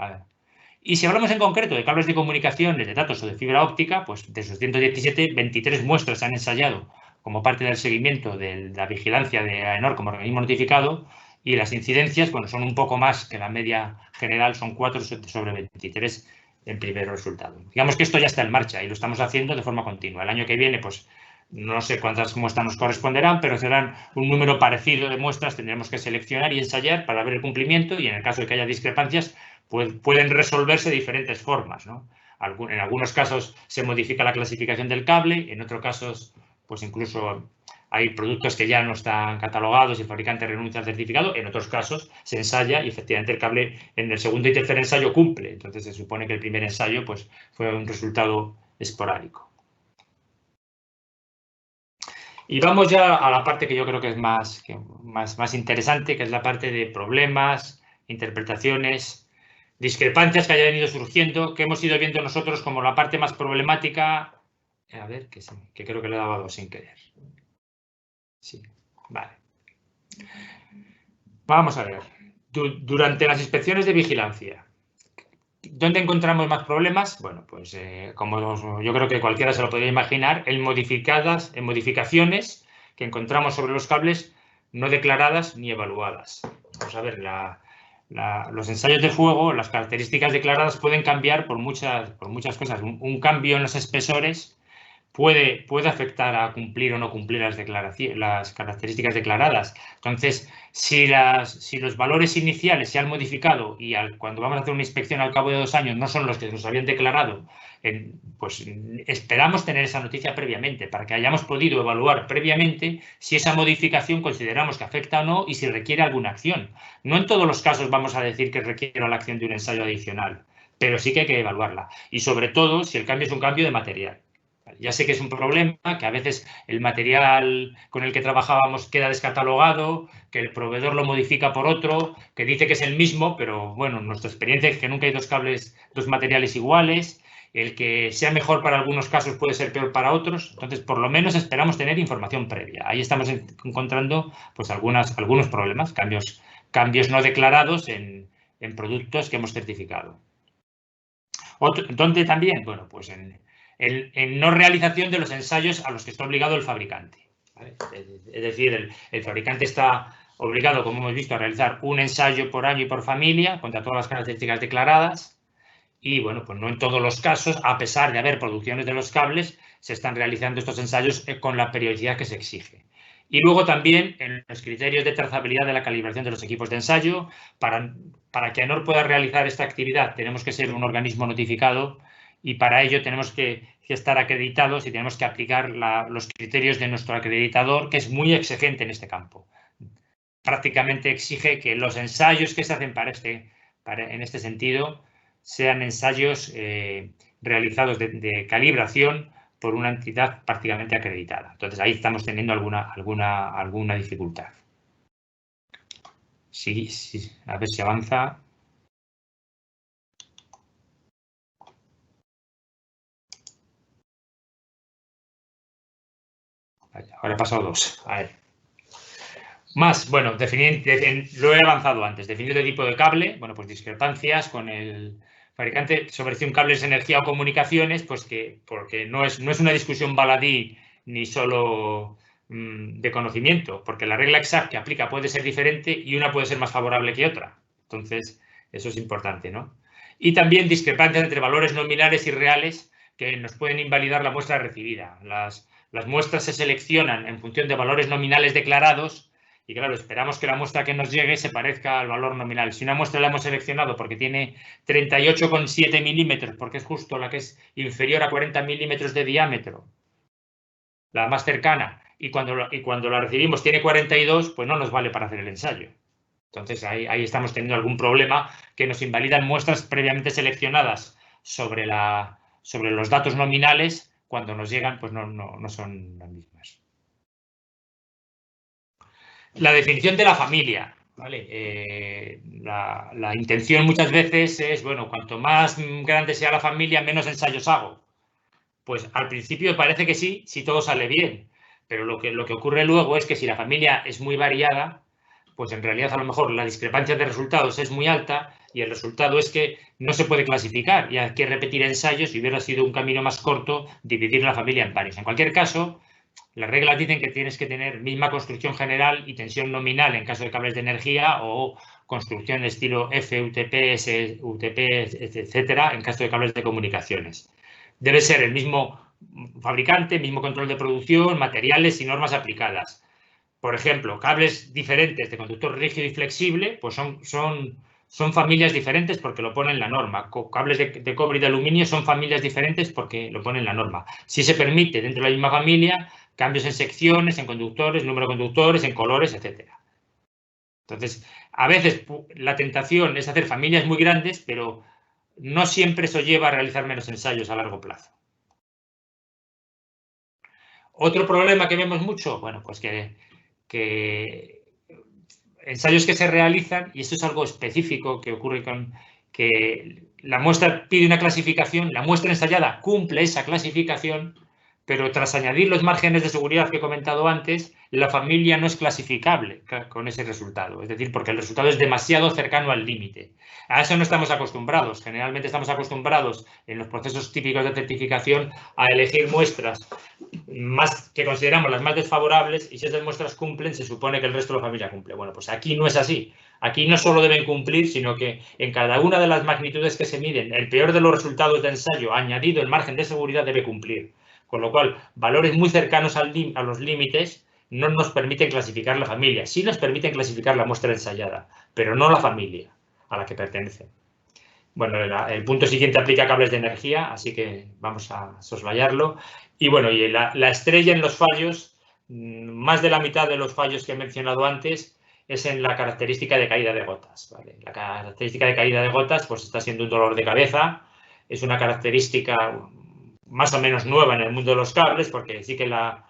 S4: Y si hablamos en concreto de cables de comunicaciones, de datos o de fibra óptica, pues de esos 117, 23 muestras se han ensayado como parte del seguimiento de la vigilancia de AENOR como organismo notificado, y las incidencias, bueno, son un poco más que la media general, son 4 sobre 23 en primer resultado. Digamos que esto ya está en marcha y lo estamos haciendo de forma continua. El año que viene, pues no sé cuántas muestras nos corresponderán, pero serán un número parecido de muestras. Tendremos que seleccionar y ensayar para ver el cumplimiento, y en el caso de que haya discrepancias, pues pueden resolverse de diferentes formas, ¿no? En algunos casos se modifica la clasificación del cable, en otros casos pues incluso hay productos que ya no están catalogados y el fabricante renuncia al certificado. En otros casos se ensaya y efectivamente el cable en el segundo y tercer ensayo cumple. Entonces se supone que el primer ensayo pues fue un resultado esporádico. Y vamos ya a la parte que yo creo que es más interesante, que es la parte de problemas, interpretaciones, discrepancias que hayan ido surgiendo, que hemos ido viendo nosotros como la parte más problemática. A ver, que creo que le he dado sin querer. Sí, vale. Vamos a ver. Durante las inspecciones de vigilancia, ¿dónde encontramos más problemas? Bueno, pues como yo creo que cualquiera se lo podría imaginar, en modificaciones que encontramos sobre los cables no declaradas ni evaluadas. Vamos a ver, los ensayos de fuego, las características declaradas pueden cambiar por muchas cosas. Un cambio en los espesores puede afectar a cumplir o no cumplir las características declaradas. Entonces, si los valores iniciales se han modificado y cuando vamos a hacer una inspección al cabo de 2 años no son los que nos habían declarado, pues esperamos tener esa noticia previamente para que hayamos podido evaluar previamente si esa modificación consideramos que afecta o no y si requiere alguna acción. No en todos los casos vamos a decir que requiere la acción de un ensayo adicional, pero sí que hay que evaluarla. Y sobre todo si el cambio es un cambio de material. Ya sé que es un problema, que a veces el material con el que trabajábamos queda descatalogado, que el proveedor lo modifica por otro, que dice que es el mismo, pero bueno, nuestra experiencia es que nunca hay dos materiales iguales. El que sea mejor para algunos casos puede ser peor para otros. Entonces, por lo menos esperamos tener información previa. Ahí estamos encontrando pues, algunos problemas, cambios no declarados en productos que hemos certificado. ¿Dónde también? Bueno, pues en no realización de los ensayos a los que está obligado el fabricante, ¿vale? Es decir, el fabricante está obligado, como hemos visto, a realizar un ensayo por año y por familia contra todas las características declaradas. Y bueno, pues no en todos los casos, a pesar de haber producciones de los cables, se están realizando estos ensayos con la periodicidad que se exige. Y luego también en los criterios de trazabilidad de la calibración de los equipos de ensayo, para que AENOR pueda realizar esta actividad tenemos que ser un organismo notificado y para ello tenemos que estar acreditados y tenemos que aplicar los criterios de nuestro acreditador, que es muy exigente en este campo. Prácticamente exige que los ensayos que se hacen en este sentido sean ensayos realizados de calibración por una entidad prácticamente acreditada. Entonces, ahí estamos teniendo alguna dificultad. Sí, a ver si avanza. Ahora he pasado 2. A ver. Más, bueno, lo he avanzado antes. Definir el tipo de cable, bueno, pues discrepancias con el fabricante sobre si un cable es energía o comunicaciones, pues porque no es una discusión baladí ni solo de conocimiento, porque la regla exacta que aplica puede ser diferente y una puede ser más favorable que otra. Entonces, eso es importante, ¿no? Y también discrepancias entre valores nominales y reales que nos pueden invalidar la muestra recibida. Las muestras se seleccionan en función de valores nominales declarados y, claro, esperamos que la muestra que nos llegue se parezca al valor nominal. Si una muestra la hemos seleccionado porque tiene 38,7 milímetros, porque es justo la que es inferior a 40 milímetros de diámetro, la más cercana, y cuando la recibimos tiene 42, pues no nos vale para hacer el ensayo. Entonces, ahí estamos teniendo algún problema que nos invalidan muestras previamente seleccionadas sobre los datos nominales. Cuando nos llegan, pues no son las mismas. La definición de la familia, ¿vale? La intención muchas veces es, bueno, cuanto más grande sea la familia, menos ensayos hago. Pues al principio parece que sí, si todo sale bien, pero lo que ocurre luego es que si la familia es muy variada, pues en realidad a lo mejor la discrepancia de resultados es muy alta y el resultado es que no se puede clasificar y hay que repetir ensayos y hubiera sido un camino más corto dividir la familia en varios. En cualquier caso, las reglas dicen que tienes que tener misma construcción general y tensión nominal en caso de cables de energía o construcción de estilo F, UTP, S, UTP, etcétera, en caso de cables de comunicaciones. Debe ser el mismo fabricante, mismo control de producción, materiales y normas aplicadas. Por ejemplo, cables diferentes de conductor rígido y flexible, pues son familias diferentes porque lo pone en la norma. Cables de cobre y de aluminio son familias diferentes porque lo pone en la norma. Si se permite dentro de la misma familia cambios en secciones, en conductores, número de conductores, en colores, etc. Entonces, a veces la tentación es hacer familias muy grandes, pero no siempre eso lleva a realizar menos ensayos a largo plazo. Otro problema que vemos mucho, bueno, pues que ensayos que se realizan, y esto es algo específico que ocurre con que la muestra pide una clasificación, la muestra ensayada cumple esa clasificación, pero tras añadir los márgenes de seguridad que he comentado antes, la familia no es clasificable con ese resultado. Es decir, porque el resultado es demasiado cercano al límite. A eso no estamos acostumbrados. Generalmente estamos acostumbrados en los procesos típicos de certificación a elegir muestras que consideramos las más desfavorables y si esas muestras cumplen, se supone que el resto de la familia cumple. Bueno, pues aquí no es así. Aquí no solo deben cumplir, sino que en cada una de las magnitudes que se miden, el peor de los resultados de ensayo añadido el margen de seguridad debe cumplir. Con lo cual, valores muy cercanos a los límites no nos permiten clasificar la familia. Sí nos permiten clasificar la muestra ensayada, pero no la familia a la que pertenece. Bueno, el punto siguiente aplica a cables de energía, así que vamos a soslayarlo. Y bueno, y la estrella en los fallos, más de la mitad de los fallos que he mencionado antes, es en la característica de caída de gotas, ¿vale? La característica de caída de gotas pues está siendo un dolor de cabeza, es una característica más o menos nueva en el mundo de los cables, porque sí que la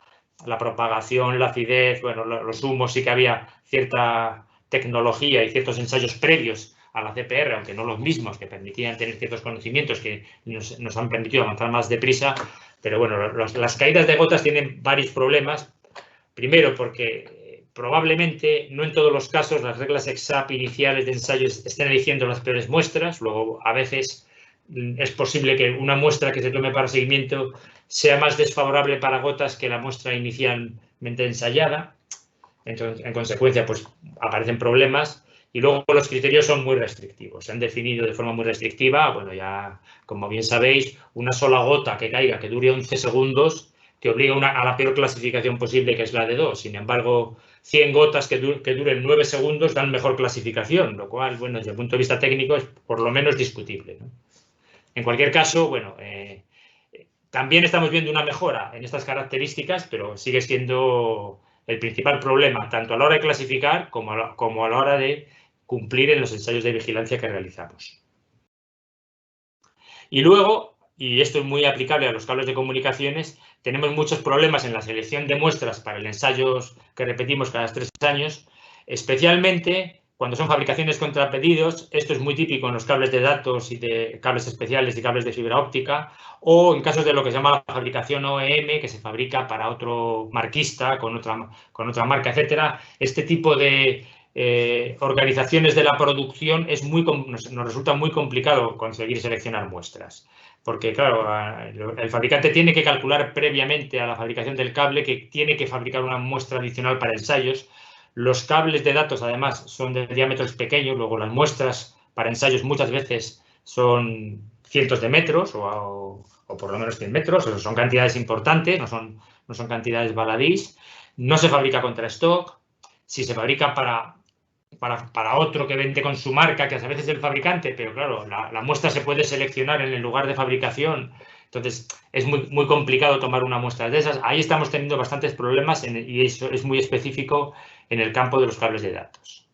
S4: propagación, la acidez, bueno, los humos, sí que había cierta tecnología y ciertos ensayos previos a la CPR, aunque no los mismos, que permitían tener ciertos conocimientos que nos han permitido avanzar más deprisa. Pero bueno, las caídas de gotas tienen varios problemas. Primero, porque probablemente no en todos los casos las reglas EXAP iniciales de ensayos estén eligiendo las peores muestras. Luego, a veces es posible que una muestra que se tome para seguimiento sea más desfavorable para gotas que la muestra inicialmente ensayada. Entonces, en consecuencia, pues aparecen problemas. Y luego los criterios son muy restrictivos. Se han definido de forma muy restrictiva. Bueno, ya, como bien sabéis, una sola gota que caiga, que dure 11 segundos, te obliga a la peor clasificación posible, que es la de 2. Sin embargo, 100 gotas que duren 9 segundos dan mejor clasificación, lo cual, bueno, desde el punto de vista técnico es por lo menos discutible, ¿no? En cualquier caso, bueno, también estamos viendo una mejora en estas características, pero sigue siendo el principal problema, tanto a la hora de clasificar como a la hora de cumplir en los ensayos de vigilancia que realizamos. Y luego, y esto es muy aplicable a los cables de comunicaciones, tenemos muchos problemas en la selección de muestras para el ensayo que repetimos cada 3 años, especialmente cuando son fabricaciones contra pedidos. Esto es muy típico en los cables de datos y de cables especiales y cables de fibra óptica, o en casos de lo que se llama la fabricación OEM, que se fabrica para otro marquista, con otra marca, etcétera. Este tipo de organizaciones de la producción nos resulta muy complicado conseguir seleccionar muestras. Porque, claro, el fabricante tiene que calcular previamente a la fabricación del cable que tiene que fabricar una muestra adicional para ensayos. Los cables de datos, además, son de diámetros pequeños. Luego, las muestras para ensayos muchas veces son cientos de metros o por lo menos 100 metros. Eso son cantidades importantes, no son cantidades baladís. No se fabrica contra stock. Si se fabrica para otro que vende con su marca, que a veces es el fabricante, pero claro, la muestra se puede seleccionar en el lugar de fabricación. Entonces, es muy complicado tomar una muestra de esas. Ahí estamos teniendo bastantes problemas y eso es muy específico en el campo de los cables de datos.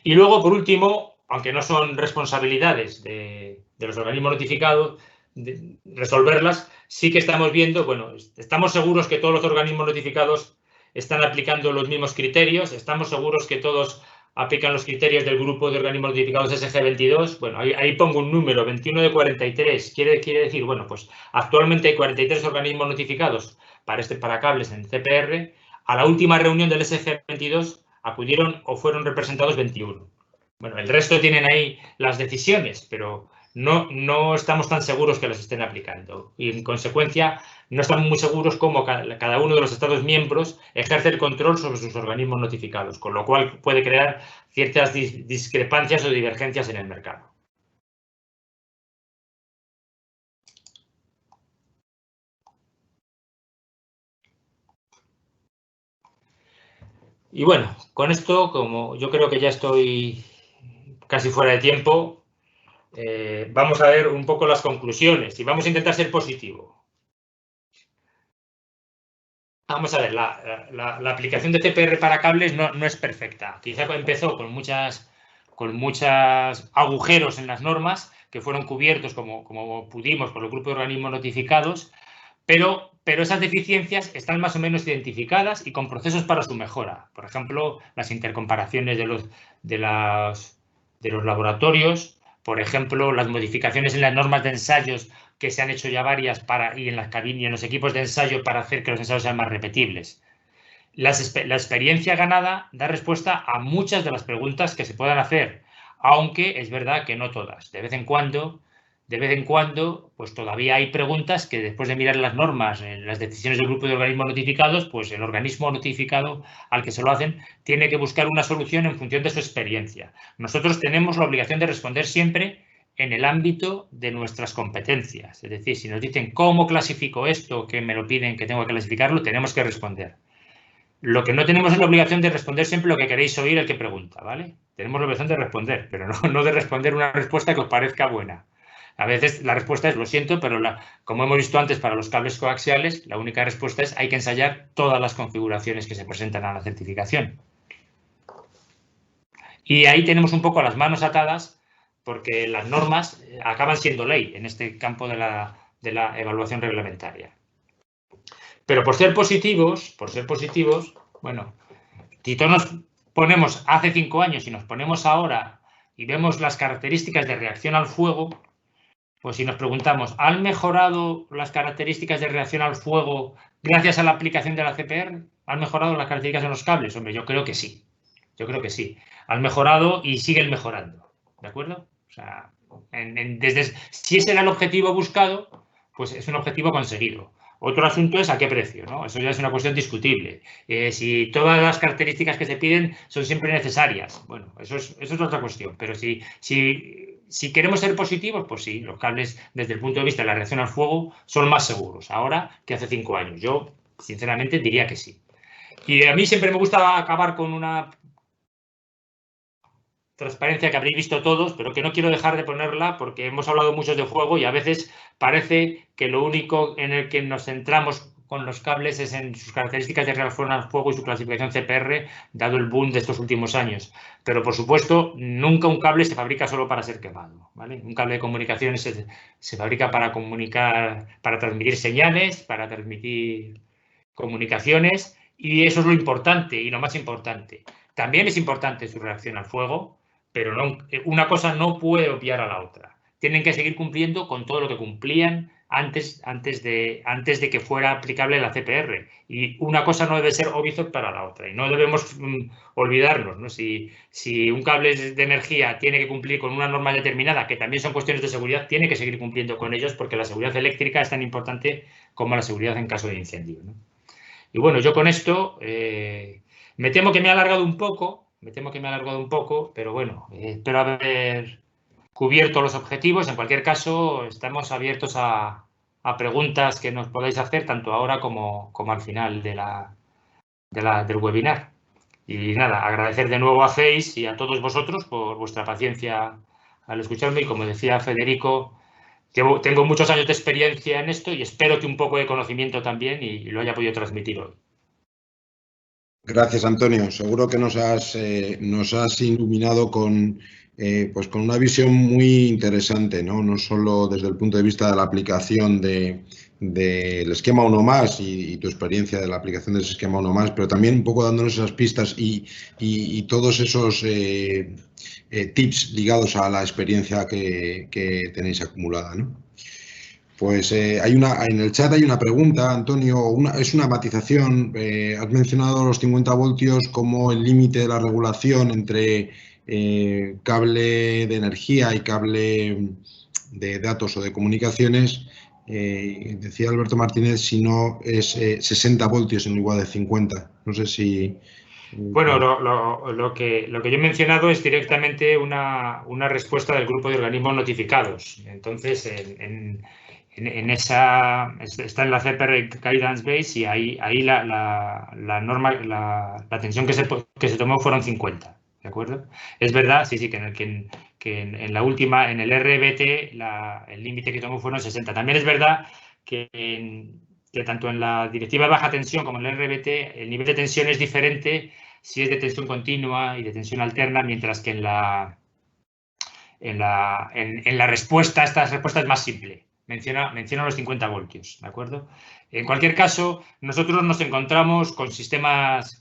S4: Y luego, por último, aunque no son responsabilidades de los organismos notificados, resolverlas, sí que estamos viendo, bueno, estamos seguros que todos los organismos notificados están aplicando los mismos criterios, estamos seguros que todos aplican los criterios del grupo de organismos notificados SG22. Bueno, ahí pongo un número, 21 de 43. Quiere decir, bueno, pues actualmente hay 43 organismos notificados para cables en CPR. A la última reunión del SG22 acudieron o fueron representados 21. Bueno, el resto tienen ahí las decisiones, pero no estamos tan seguros que las estén aplicando. Y en consecuencia, no estamos muy seguros cómo cada uno de los Estados miembros ejerce el control sobre sus organismos notificados, con lo cual puede crear ciertas discrepancias o divergencias en el mercado. Y bueno, con esto, como yo creo que ya estoy casi fuera de tiempo, vamos a ver un poco las conclusiones y vamos a intentar ser positivos. Vamos a ver, la aplicación de CPR para cables no es perfecta. Quizá empezó con muchos agujeros en las normas que fueron cubiertos como pudimos por el grupo de organismos notificados, pero esas deficiencias están más o menos identificadas y con procesos para su mejora. Por ejemplo, las intercomparaciones de los laboratorios, por ejemplo, las modificaciones en las normas de ensayos, que se han hecho ya varias y en las cabinas y en los equipos de ensayo para hacer que los ensayos sean más repetibles. La experiencia ganada da respuesta a muchas de las preguntas que se puedan hacer, aunque es verdad que no todas. De vez en cuando, pues todavía hay preguntas que después de mirar las normas, las decisiones del grupo de organismos notificados, pues el organismo notificado al que se lo hacen tiene que buscar una solución en función de su experiencia. Nosotros tenemos la obligación de responder siempre en el ámbito de nuestras competencias. Es decir, si nos dicen cómo clasifico esto, que me lo piden, que tengo que clasificarlo, tenemos que responder. Lo que no tenemos es la obligación de responder siempre lo que queréis oír el que pregunta, ¿vale? Tenemos la obligación de responder, pero no de responder una respuesta que os parezca buena. A veces la respuesta es, lo siento, pero como hemos visto antes para los cables coaxiales, la única respuesta es hay que ensayar todas las configuraciones que se presentan a la certificación. Y ahí tenemos un poco las manos atadas porque las normas acaban siendo ley en este campo de la evaluación reglamentaria. Pero por ser positivos, bueno, si todos nos ponemos hace 5 años y nos ponemos ahora y vemos las características de reacción al fuego, pues si nos preguntamos, ¿han mejorado las características de reacción al fuego gracias a la aplicación de la CPR? ¿Han mejorado las características de los cables? Hombre, yo creo que sí. Yo creo que sí. Han mejorado y siguen mejorando. ¿De acuerdo? O sea, si ese era el objetivo buscado, pues es un objetivo conseguido. Otro asunto es a qué precio, ¿no? Eso ya es una cuestión discutible. Si todas las características que se piden son siempre necesarias, bueno, eso es otra cuestión. Pero si queremos ser positivos, pues sí, los cables desde el punto de vista de la reacción al fuego son más seguros ahora que hace 5 años. Yo, sinceramente, diría que sí. Y a mí siempre me gusta acabar con una transparencia que habréis visto todos, pero que no quiero dejar de ponerla porque hemos hablado mucho de fuego y a veces parece que lo único en el que nos centramos con los cables es en sus características de reacción al fuego y su clasificación CPR, dado el boom de estos últimos años. Pero, por supuesto, nunca un cable se fabrica solo para ser quemado, ¿vale? Un cable de comunicaciones se fabrica para comunicar, para transmitir señales, para transmitir comunicaciones, y eso es lo importante y lo más importante. También es importante su reacción al fuego, pero no, una cosa no puede obviar a la otra. Tienen que seguir cumpliendo con todo lo que cumplían antes de que fuera aplicable la CPR. Y una cosa no debe ser obvio para la otra. Y no debemos olvidarnos, ¿no? Si un cable de energía tiene que cumplir con una norma determinada, que también son cuestiones de seguridad, tiene que seguir cumpliendo con ellos porque la seguridad eléctrica es tan importante como la seguridad en caso de incendio, ¿no? Y bueno, yo con esto me temo que me he alargado un poco, pero bueno, espero haber cubierto los objetivos. En cualquier caso, estamos abiertos a preguntas que nos podáis hacer tanto ahora como al final del webinar. Y nada, agradecer de nuevo a FEIS y a todos vosotros por vuestra paciencia al escucharme. Y como decía Federico, tengo muchos años de experiencia en esto y espero que un poco de conocimiento también y lo haya podido transmitir hoy.
S1: Gracias, Antonio. Seguro que nos has iluminado con una visión muy interesante, ¿no? No solo desde el punto de vista de la aplicación del esquema 1+, y tu experiencia de la aplicación del esquema 1+, pero también un poco dándonos esas pistas y todos esos tips ligados a la experiencia que tenéis acumulada, ¿no? Pues en el chat hay una pregunta, Antonio, es una matización. Has mencionado los 50 voltios como el límite de la regulación entre cable de energía y cable de datos o de comunicaciones. Decía Alberto Martínez, si no es 60 voltios en lugar de 50. No sé si...
S4: Bueno, lo que yo he mencionado es directamente una respuesta del grupo de organismos notificados. Entonces, en esa está en la CPR Guidance Base y ahí la norma, la tensión que se tomó fueron 50, ¿de acuerdo? Es verdad, sí, que en la última, en el RBT, el límite que tomó fueron 60. También es verdad que tanto en la directiva de baja tensión como en el RBT el nivel de tensión es diferente si es de tensión continua y de tensión alterna, mientras que en la respuesta, esta respuesta es más simple. Menciona los 50 voltios, ¿de acuerdo? En cualquier caso, nosotros nos encontramos con sistemas,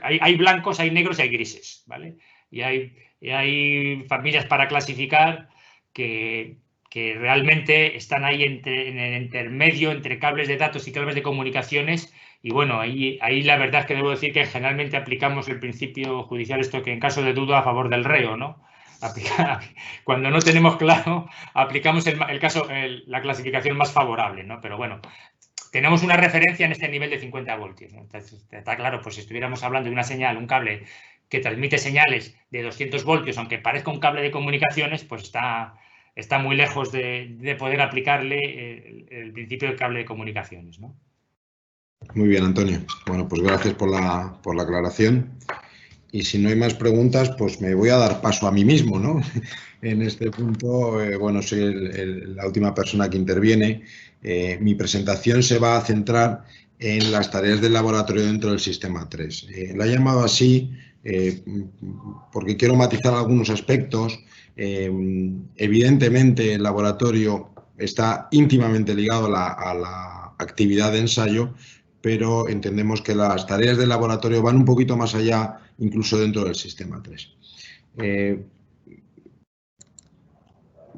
S4: hay blancos, hay negros y hay grises, ¿vale? Y hay familias para clasificar que realmente están ahí en el intermedio entre cables de datos y cables de comunicaciones. Y bueno, ahí la verdad es que debo decir que generalmente aplicamos el principio judicial, esto que en caso de duda a favor del reo, ¿no? Cuando no tenemos claro, aplicamos la clasificación más favorable, ¿no? Pero bueno, tenemos una referencia en este nivel de 50 voltios, ¿no? Entonces, está claro, pues si estuviéramos hablando de una señal, un cable que transmite señales de 200 voltios, aunque parezca un cable de comunicaciones, pues está muy lejos de poder aplicarle el principio del cable de comunicaciones, ¿no?
S1: Muy bien, Antonio. Bueno, pues gracias por la aclaración. Y si no hay más preguntas, pues me voy a dar paso a mí mismo, ¿no? En este punto, bueno, soy la última persona que interviene. Mi presentación se va a centrar en las tareas del laboratorio dentro del sistema 3. La he llamado así porque quiero matizar algunos aspectos. Evidentemente, el laboratorio está íntimamente ligado a la actividad de ensayo, pero entendemos que las tareas del laboratorio van un poquito más allá, incluso dentro del sistema 3.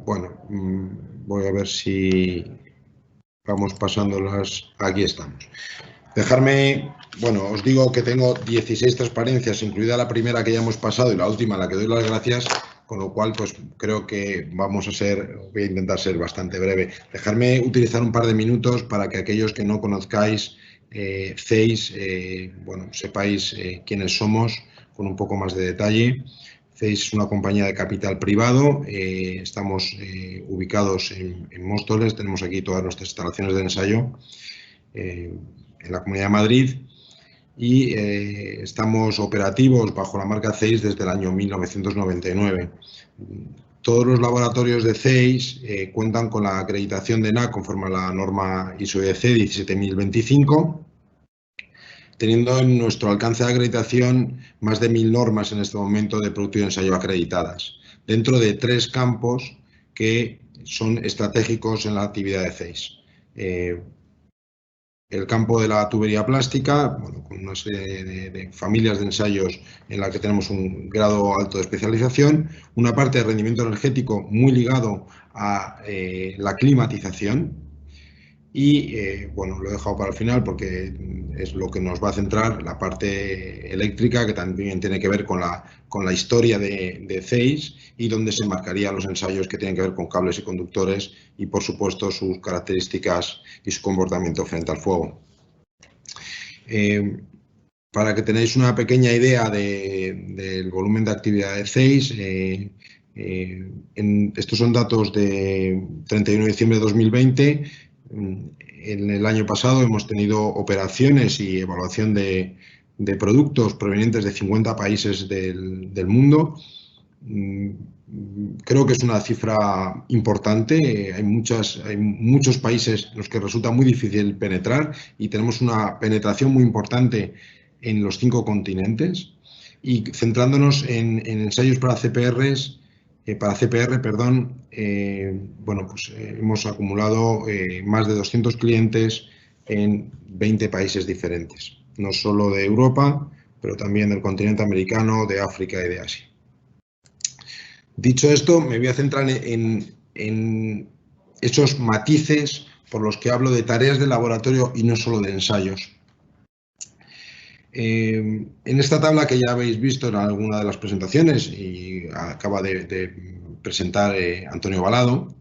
S1: Bueno, voy a ver si vamos pasándolas. Aquí estamos. Dejarme, bueno, os digo que tengo 16 transparencias, incluida la primera que ya hemos pasado y la última a la que doy las gracias, con lo cual pues creo que voy a intentar ser bastante breve. Dejarme utilizar un par de minutos para que aquellos que no conozcáis CEIS, bueno, sepáis quiénes somos con un poco más de detalle. CEIS es una compañía de capital privado, estamos ubicados en Móstoles, tenemos aquí todas nuestras instalaciones de ensayo en la Comunidad de Madrid y estamos operativos bajo la marca CEIS desde el año 1999. Todos los laboratorios de CEIS cuentan con la acreditación de ENAC conforme a la norma ISO/IEC 17025, teniendo en nuestro alcance de acreditación más de 1000 normas en este momento de producto y ensayo acreditadas, dentro de 3 campos que son estratégicos en la actividad de CEIS. El campo de la tubería plástica, bueno, con una serie de familias de ensayos en la que tenemos un grado alto de especialización, una parte de rendimiento energético muy ligado a la climatización y, bueno, lo he dejado para el final porque es lo que nos va a centrar, la parte eléctrica, que también tiene que ver con la historia de CEIS y donde se marcarían los ensayos que tienen que ver con cables y conductores y, por supuesto, sus características y su comportamiento frente al fuego. Para que tenéis una pequeña idea del volumen de actividad de CEIS, estos son datos de 31 de diciembre de 2020. En el año pasado hemos tenido operaciones y evaluación de productos provenientes de 50 países del mundo. Creo que es una cifra importante. Hay muchos países en los que resulta muy difícil penetrar y tenemos una penetración muy importante en los 5 continentes. Y centrándonos en ensayos para CPR, bueno, pues hemos acumulado más de 200 clientes en 20 países diferentes, no solo de Europa, pero también del continente americano, de África y de Asia. Dicho esto, me voy a centrar en esos matices por los que hablo de tareas de laboratorio y no solo de ensayos. En esta tabla que ya habéis visto en alguna de las presentaciones y acaba de presentar Antonio Balado,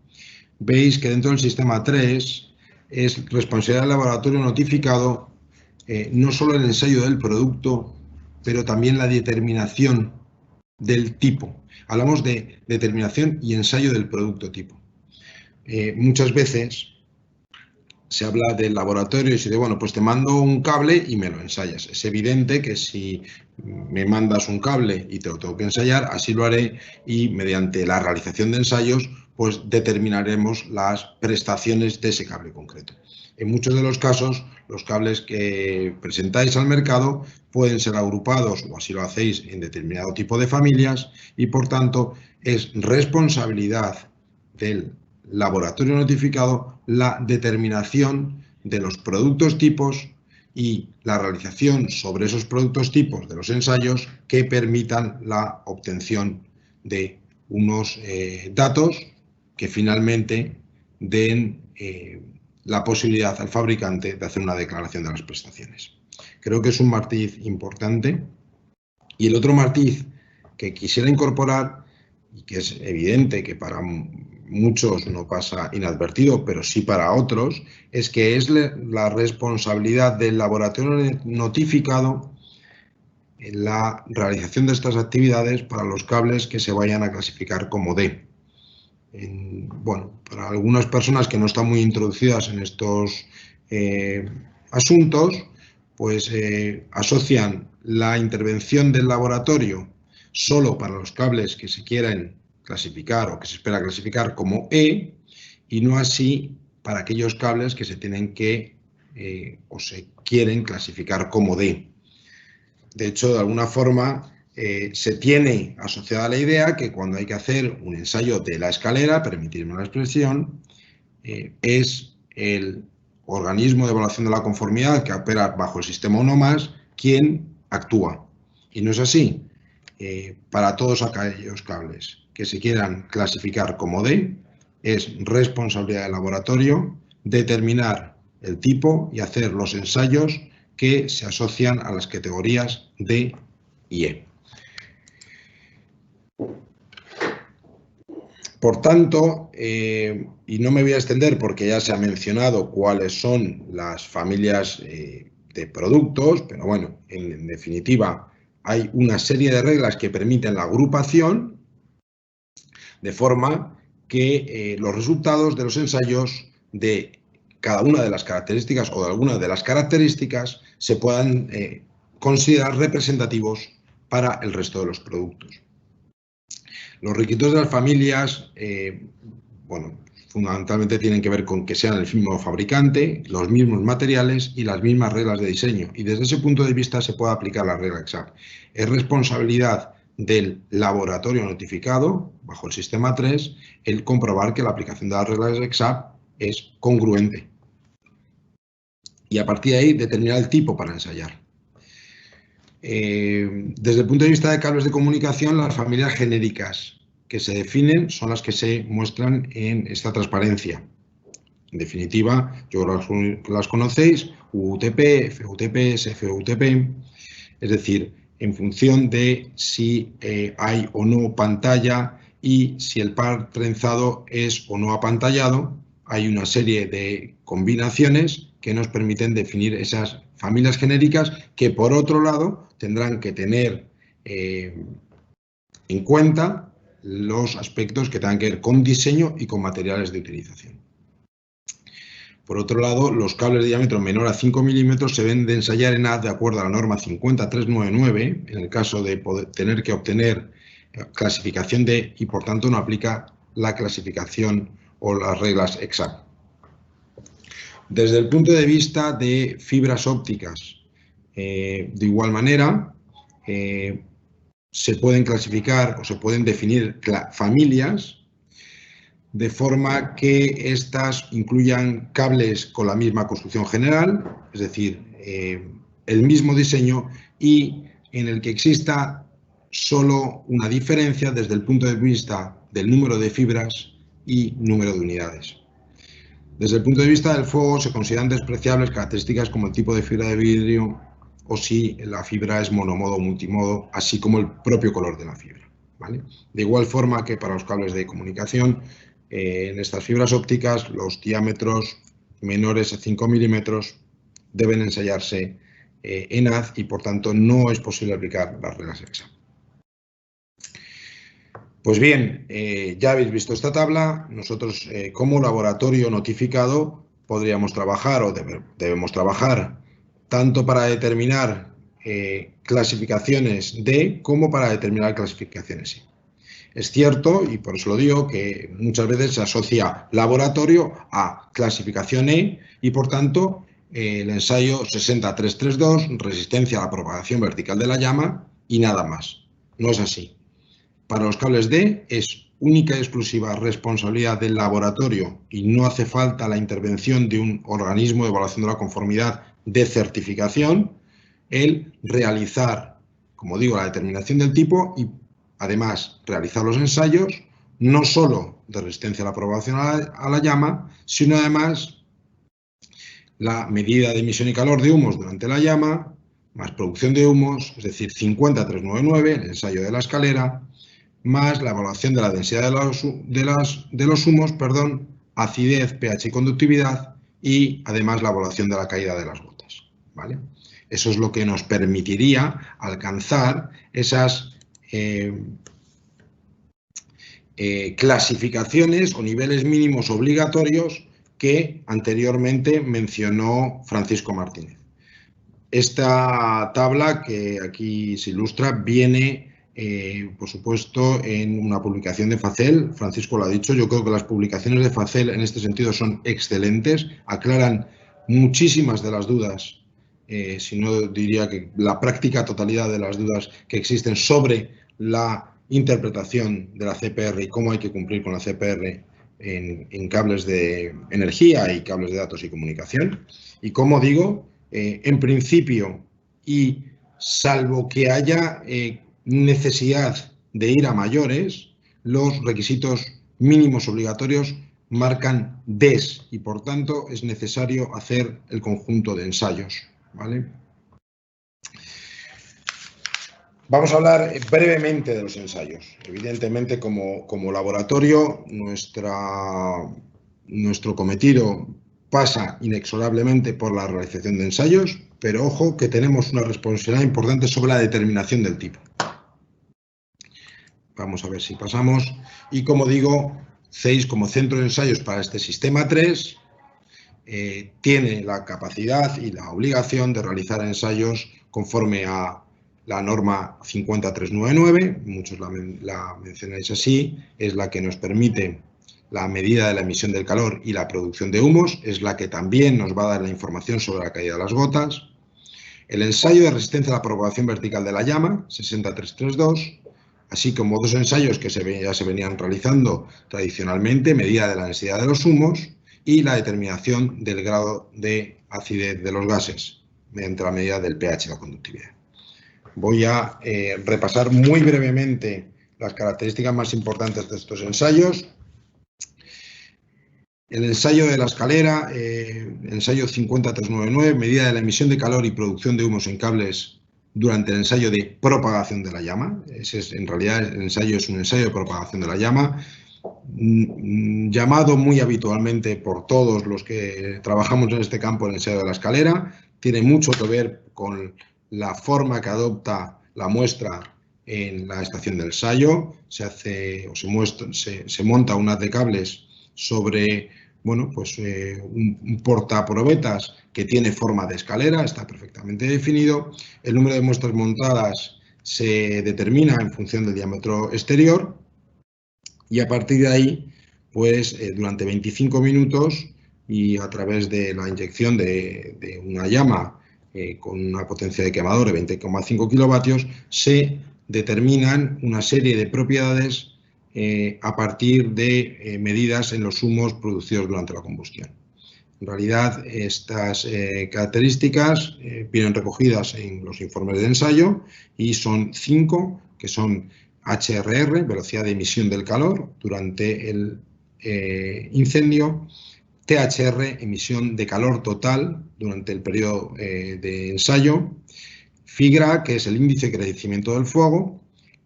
S1: veis que dentro del sistema 3 es responsabilidad del laboratorio notificado no solo el ensayo del producto, pero también la determinación del tipo. Hablamos de determinación y ensayo del producto tipo. Muchas veces se habla del laboratorio y se dice, bueno, pues te mando un cable y me lo ensayas. Es evidente que si me mandas un cable y te lo tengo que ensayar, así lo haré y mediante la realización de ensayos, pues determinaremos las prestaciones de ese cable concreto. En muchos de los casos, los cables que presentáis al mercado pueden ser agrupados, o así lo hacéis, en determinado tipo de familias y, por tanto, es responsabilidad del laboratorio notificado la determinación de los productos tipos y la realización sobre esos productos tipos de los ensayos que permitan la obtención de unos datos que finalmente den la posibilidad al fabricante de hacer una declaración de las prestaciones. Creo que es un matiz importante. Y el otro matiz que quisiera incorporar, y que es evidente que para muchos no pasa inadvertido, pero sí para otros, es que es la responsabilidad del laboratorio notificado en la realización de estas actividades para los cables que se vayan a clasificar como D. Bueno, para algunas personas que no están muy introducidas en estos asuntos, pues asocian la intervención del laboratorio solo para los cables que se quieren clasificar o que se espera clasificar como E y no así para aquellos cables que se tienen que o se quieren clasificar como D. De hecho, de alguna forma, se tiene asociada la idea que cuando hay que hacer un ensayo de la escalera, permitirme la expresión, es el organismo de evaluación de la conformidad que opera bajo el sistema 1+, quien actúa. Y no es así. Para todos aquellos cables que se quieran clasificar como D, es responsabilidad del laboratorio determinar el tipo y hacer los ensayos que se asocian a las categorías D y E. Por tanto, y no me voy a extender porque ya se ha mencionado cuáles son las familias de productos, pero bueno, en definitiva, hay una serie de reglas que permiten la agrupación de forma que los resultados de los ensayos de cada una de las características o de algunas de las características se puedan considerar representativos para el resto de los productos. Los requisitos de las familias, bueno, fundamentalmente tienen que ver con que sean el mismo fabricante, los mismos materiales y las mismas reglas de diseño. Y desde ese punto de vista se puede aplicar la regla EXAP. Es responsabilidad del laboratorio notificado, bajo el sistema 3, el comprobar que la aplicación de las reglas EXAP es congruente. Y a partir de ahí determinar el tipo para ensayar. Desde el punto de vista de cables de comunicación, las familias genéricas que se definen son las que se muestran en esta transparencia. En definitiva, yo creo que las conocéis, UTP, FUTP, SFUTP, es decir, en función de si hay o no pantalla y si el par trenzado es o no apantallado, hay una serie de combinaciones que nos permiten definir esas familias genéricas que, por otro lado, tendrán que tener en cuenta los aspectos que tengan que ver con diseño y con materiales de utilización. Por otro lado, los cables de diámetro menor a 5 milímetros se deben de ensayar en AD de acuerdo a la norma 50399, en el caso de tener que obtener clasificación D, y por tanto no aplica la clasificación o las reglas EXAP. Desde el punto de vista de fibras ópticas, de igual manera, se pueden clasificar o se pueden definir familias de forma que éstas incluyan cables con la misma construcción general, es decir, el mismo diseño, y en el que exista solo una diferencia desde el punto de vista del número de fibras y número de unidades. Desde el punto de vista del fuego se consideran despreciables características como el tipo de fibra de vidrio o si la fibra es monomodo o multimodo, así como el propio color de la fibra, ¿vale? De igual forma que para los cables de comunicación, en estas fibras ópticas los diámetros menores a 5 milímetros deben ensayarse en AD y por tanto no es posible aplicar las reglas EXAP. Pues bien, ya habéis visto esta tabla. Nosotros como laboratorio notificado podríamos trabajar o debemos trabajar tanto para determinar clasificaciones D como para determinar clasificaciones E. Es cierto, y por eso lo digo, que muchas veces se asocia laboratorio a clasificación E y por tanto el ensayo 60332, resistencia a la propagación vertical de la llama y nada más. No es así. Para los cables D es única y exclusiva responsabilidad del laboratorio y no hace falta la intervención de un organismo de evaluación de la conformidad de certificación el realizar, como digo, la determinación del tipo y además realizar los ensayos no solo de resistencia a la propagación a la llama, sino además la medida de emisión y calor de humos durante la llama, más producción de humos, es decir, 50399, el ensayo de la escalera, más la evaluación de la densidad de los humos, acidez, pH y conductividad, y además la evaluación de la caída de las gotas, ¿vale? Eso es lo que nos permitiría alcanzar esas clasificaciones o niveles mínimos obligatorios que anteriormente mencionó Francisco Martínez. Esta tabla que aquí se ilustra viene, por supuesto, en una publicación de FACEL. Francisco lo ha dicho, yo creo que las publicaciones de FACEL en este sentido son excelentes, aclaran muchísimas de las dudas sino diría que la práctica totalidad de las dudas que existen sobre la interpretación de la CPR y cómo hay que cumplir con la CPR en cables de energía y cables de datos y comunicación. Y como digo, en principio y salvo que haya necesidad de ir a mayores, los requisitos mínimos obligatorios marcan DES y, por tanto, es necesario hacer el conjunto de ensayos, ¿vale? Vamos a hablar brevemente de los ensayos. Evidentemente, como laboratorio, nuestro cometido pasa inexorablemente por la realización de ensayos, pero ojo que tenemos una responsabilidad importante sobre la determinación del tipo. Vamos a ver si pasamos. Y como digo, CEIS como centro de ensayos para este sistema 3 tiene la capacidad y la obligación de realizar ensayos conforme a la norma 50399, muchos la mencionáis así, es la que nos permite la medida de la emisión del calor y la producción de humos, es la que también nos va a dar la información sobre la caída de las gotas. El ensayo de resistencia a la propagación vertical de la llama, 60332, así como dos ensayos que ya se venían realizando tradicionalmente, medida de la densidad de los humos y la determinación del grado de acidez de los gases mediante la medida del pH y la conductividad. Voy a repasar muy brevemente las características más importantes de estos ensayos. El ensayo de la escalera, ensayo 50399, medida de la emisión de calor y producción de humos en cables durante el ensayo de propagación de la llama. En realidad, el ensayo es un ensayo de propagación de la llama, llamado muy habitualmente por todos los que trabajamos en este campo el ensayo de la escalera. Tiene mucho que ver con la forma que adopta la muestra en la estación del ensayo. Se monta un haz de cables sobre un portaprobetas que tiene forma de escalera, está perfectamente definido. El número de muestras montadas se determina en función del diámetro exterior y a partir de ahí, durante 25 minutos y a través de la inyección de una llama con una potencia de quemador de 20,5 kilovatios, se determinan una serie de propiedades a partir de medidas en los humos producidos durante la combustión. En realidad, estas características vienen recogidas en los informes de ensayo y son 5, que son HRR, velocidad de emisión del calor durante el incendio, THR, emisión de calor total durante el periodo de ensayo, FIGRA, que es el índice de crecimiento del fuego,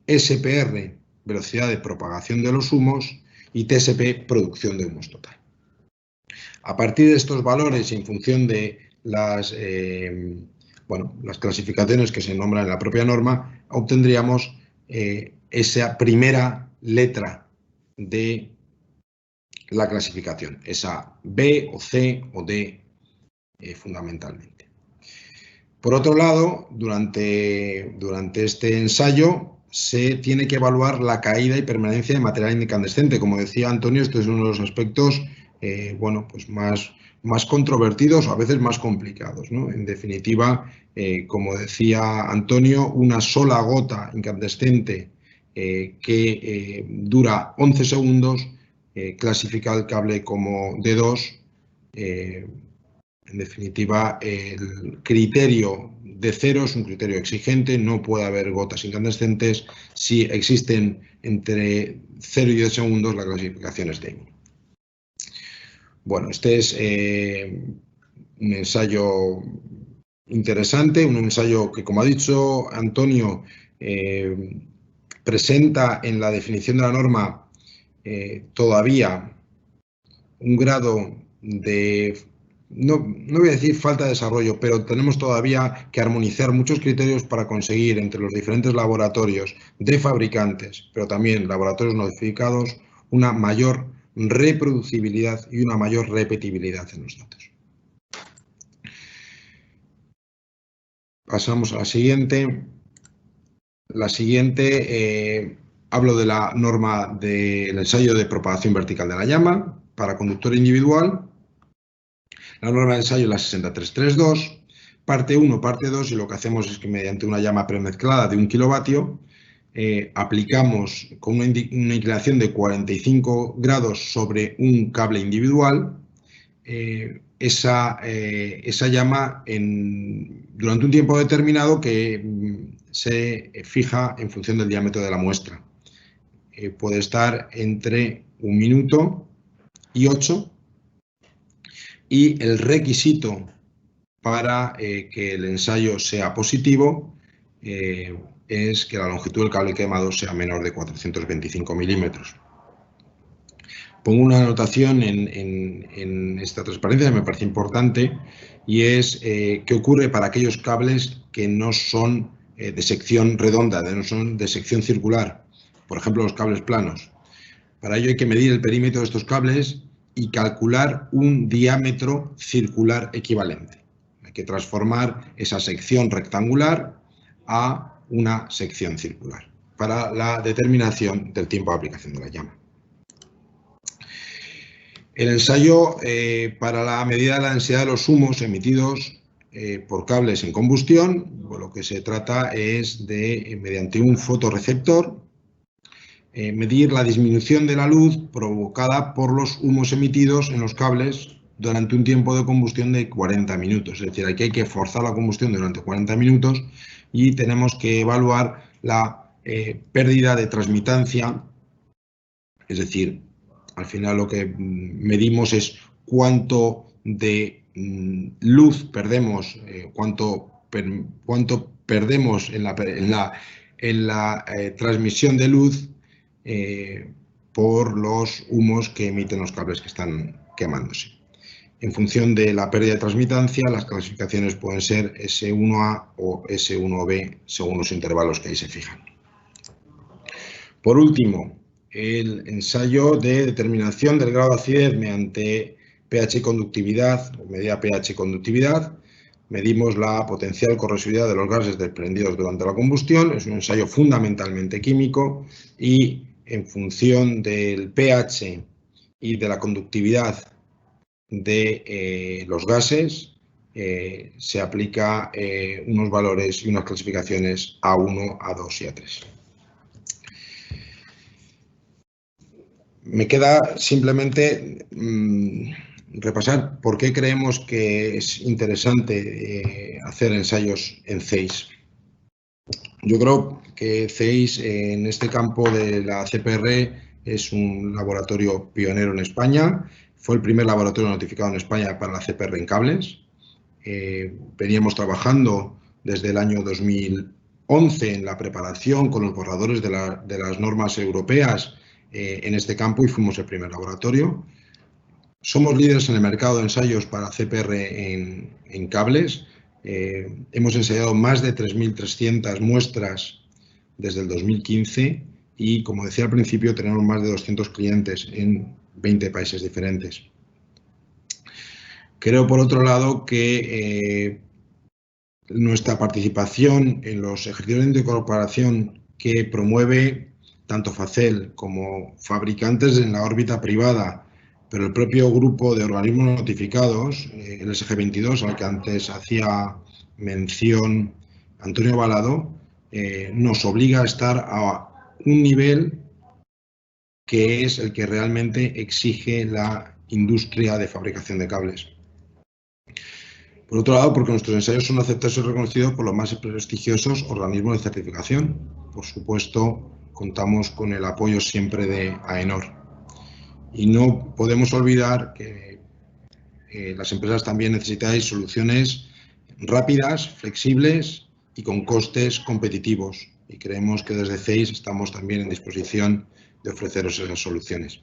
S1: SPR, velocidad de propagación de los humos, y TSP, producción de humos total. A partir de estos valores y en función de las clasificaciones que se nombran en la propia norma, obtendríamos esa primera letra de la clasificación, esa B o C o D fundamentalmente. Por otro lado, durante este ensayo se tiene que evaluar la caída y permanencia de material incandescente. Como decía Antonio, este es uno de los aspectos más controvertidos o a veces más complicados, ¿no? En definitiva, como decía Antonio, una sola gota incandescente que dura 11 segundos clasifica el cable como D2. En definitiva, el criterio de 0 es un criterio exigente, no puede haber gotas incandescentes. Si existen entre 0 y 10 segundos, la clasificación es D1. Bueno, este es un ensayo interesante, un ensayo que, como ha dicho Antonio, presenta en la definición de la norma todavía un grado de, no voy a decir falta de desarrollo, pero tenemos todavía que armonizar muchos criterios para conseguir entre los diferentes laboratorios de fabricantes, pero también laboratorios notificados, una mayor reproducibilidad y una mayor repetibilidad en los datos. Pasamos a la siguiente. La siguiente, hablo de la norma del ensayo de propagación vertical de la llama para conductor individual. La norma de ensayo es la 60332. parte 1, parte 2, y lo que hacemos es que mediante una llama premezclada de 1 kilovatio aplicamos con una inclinación de 45 grados sobre un cable individual esa llama durante un tiempo determinado que se fija en función del diámetro de la muestra. Puede estar entre 1 minuto y 8, y el requisito para que el ensayo sea positivo es que la longitud del cable quemado sea menor de 425 milímetros. Pongo una anotación en esta transparencia que me parece importante, y es qué ocurre para aquellos cables que no son de sección redonda, no son de sección circular, por ejemplo los cables planos. Para ello hay que medir el perímetro de estos cables y calcular un diámetro circular equivalente. Hay que transformar esa sección rectangular a una sección circular para la determinación del tiempo de aplicación de la llama. El ensayo para la medida de la densidad de los humos emitidos por cables en combustión, lo que se trata es de, mediante un fotorreceptor, medir la disminución de la luz provocada por los humos emitidos en los cables durante un tiempo de combustión de 40 minutos. Es decir, aquí hay que forzar la combustión durante 40 minutos y tenemos que evaluar la pérdida de transmitancia, es decir, al final lo que medimos es cuánto de luz perdemos, cuánto perdemos en la transmisión de luz por los humos que emiten los cables que están quemándose. En función de la pérdida de transmitancia, las clasificaciones pueden ser S1A o S1B según los intervalos que ahí se fijan. Por último, el ensayo de determinación del grado de acidez mediante pH y conductividad, o medida pH y conductividad. Medimos la potencial corrosividad de los gases desprendidos durante la combustión. Es un ensayo fundamentalmente químico y en función del pH y de la conductividad de los gases se aplica unos valores y unas clasificaciones A1, A2 y A3. Me queda simplemente repasar por qué creemos que es interesante hacer ensayos en CEIS. Yo creo que CEIS en este campo de la CPR es un laboratorio pionero en España. Fue el primer laboratorio notificado en España para la CPR en cables. Veníamos trabajando desde el año 2011 en la preparación con los borradores de las normas europeas en este campo y fuimos el primer laboratorio. Somos líderes en el mercado de ensayos para CPR en cables. Hemos ensayado más de 3.300 muestras desde el 2015 y, como decía al principio, tenemos más de 200 clientes en 20 países diferentes. Creo, por otro lado, que nuestra participación en los ejercicios de incorporación que promueve tanto FACEL como fabricantes en la órbita privada, pero el propio grupo de organismos notificados, el SG22, al que antes hacía mención Antonio Balado, nos obliga a estar a un nivel que es el que realmente exige la industria de fabricación de cables. Por otro lado, porque nuestros ensayos son aceptados y reconocidos por los más prestigiosos organismos de certificación. Por supuesto, contamos con el apoyo siempre de AENOR. Y no podemos olvidar que las empresas también necesitáis soluciones rápidas, flexibles y con costes competitivos. Y creemos que desde CEIS estamos también en disposición de ofreceros esas soluciones.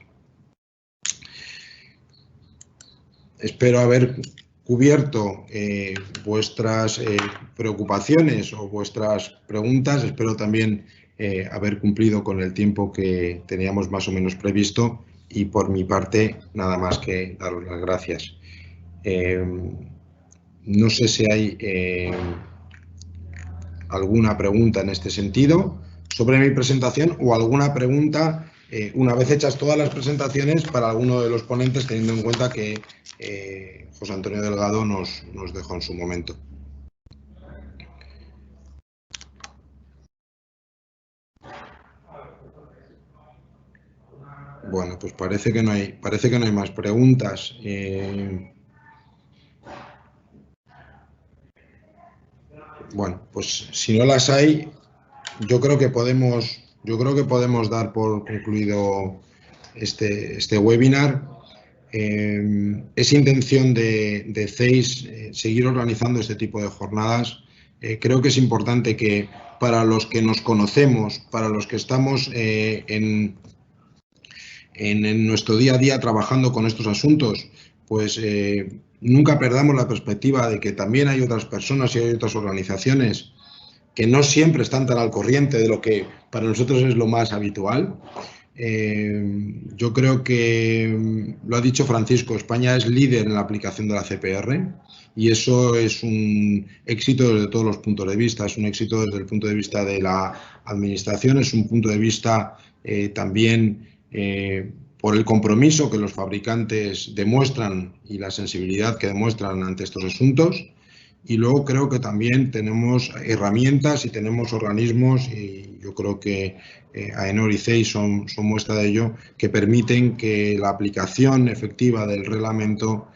S1: Espero haber cubierto vuestras preocupaciones o vuestras preguntas. Espero también haber cumplido con el tiempo que teníamos más o menos previsto y por mi parte nada más que daros las gracias. No sé si hay alguna pregunta en este sentido sobre mi presentación o alguna pregunta una vez hechas todas las presentaciones para alguno de los ponentes, teniendo en cuenta que José Antonio Delgado nos dejó en su momento. Bueno, pues parece que no hay más preguntas. Bueno, pues si no las hay, yo creo que podemos dar por concluido este webinar. Es intención de CEIS seguir organizando este tipo de jornadas. Creo que es importante que para los que nos conocemos, para los que estamos en nuestro día a día trabajando con estos asuntos, pues nunca perdamos la perspectiva de que también hay otras personas y hay otras organizaciones que no siempre están tan al corriente de lo que para nosotros es lo más habitual. Yo creo que, lo ha dicho Francisco, España es líder en la aplicación de la CPR y eso es un éxito desde todos los puntos de vista. Es un éxito desde el punto de vista de la administración, es un punto de vista también por el compromiso que los fabricantes demuestran y la sensibilidad que demuestran ante estos asuntos. Y luego creo que también tenemos herramientas y tenemos organismos, y yo creo que AENOR y CEIS son muestra de ello, que permiten que la aplicación efectiva del reglamento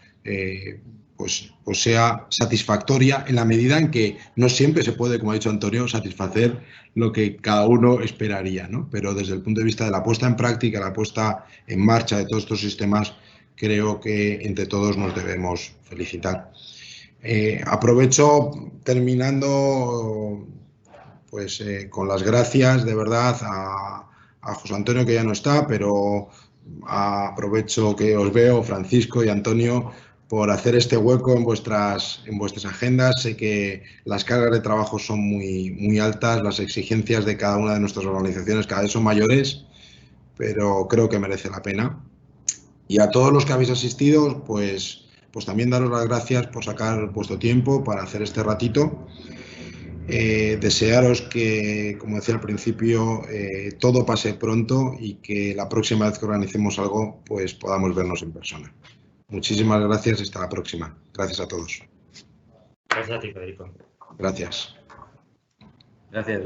S1: pues sea satisfactoria en la medida en que no siempre se puede, como ha dicho Antonio, satisfacer lo que cada uno esperaría, ¿no? Pero desde el punto de vista de la puesta en práctica, la puesta en marcha de todos estos sistemas, creo que entre todos nos debemos felicitar. Aprovecho terminando pues con las gracias de verdad a José Antonio, que ya no está, pero aprovecho que os veo, Francisco y Antonio, por hacer este hueco en vuestras agendas. Sé que las cargas de trabajo son muy altas, las exigencias de cada una de nuestras organizaciones cada vez son mayores, pero creo que merece la pena. Y a todos los que habéis asistido, pues también daros las gracias por sacar vuestro tiempo para hacer este ratito. Desearos que, como decía al principio, todo pase pronto y que la próxima vez que organicemos algo, pues podamos vernos en persona. Muchísimas gracias y hasta la próxima. Gracias a todos.
S4: Gracias a ti, Federico.
S1: Gracias.
S5: Gracias.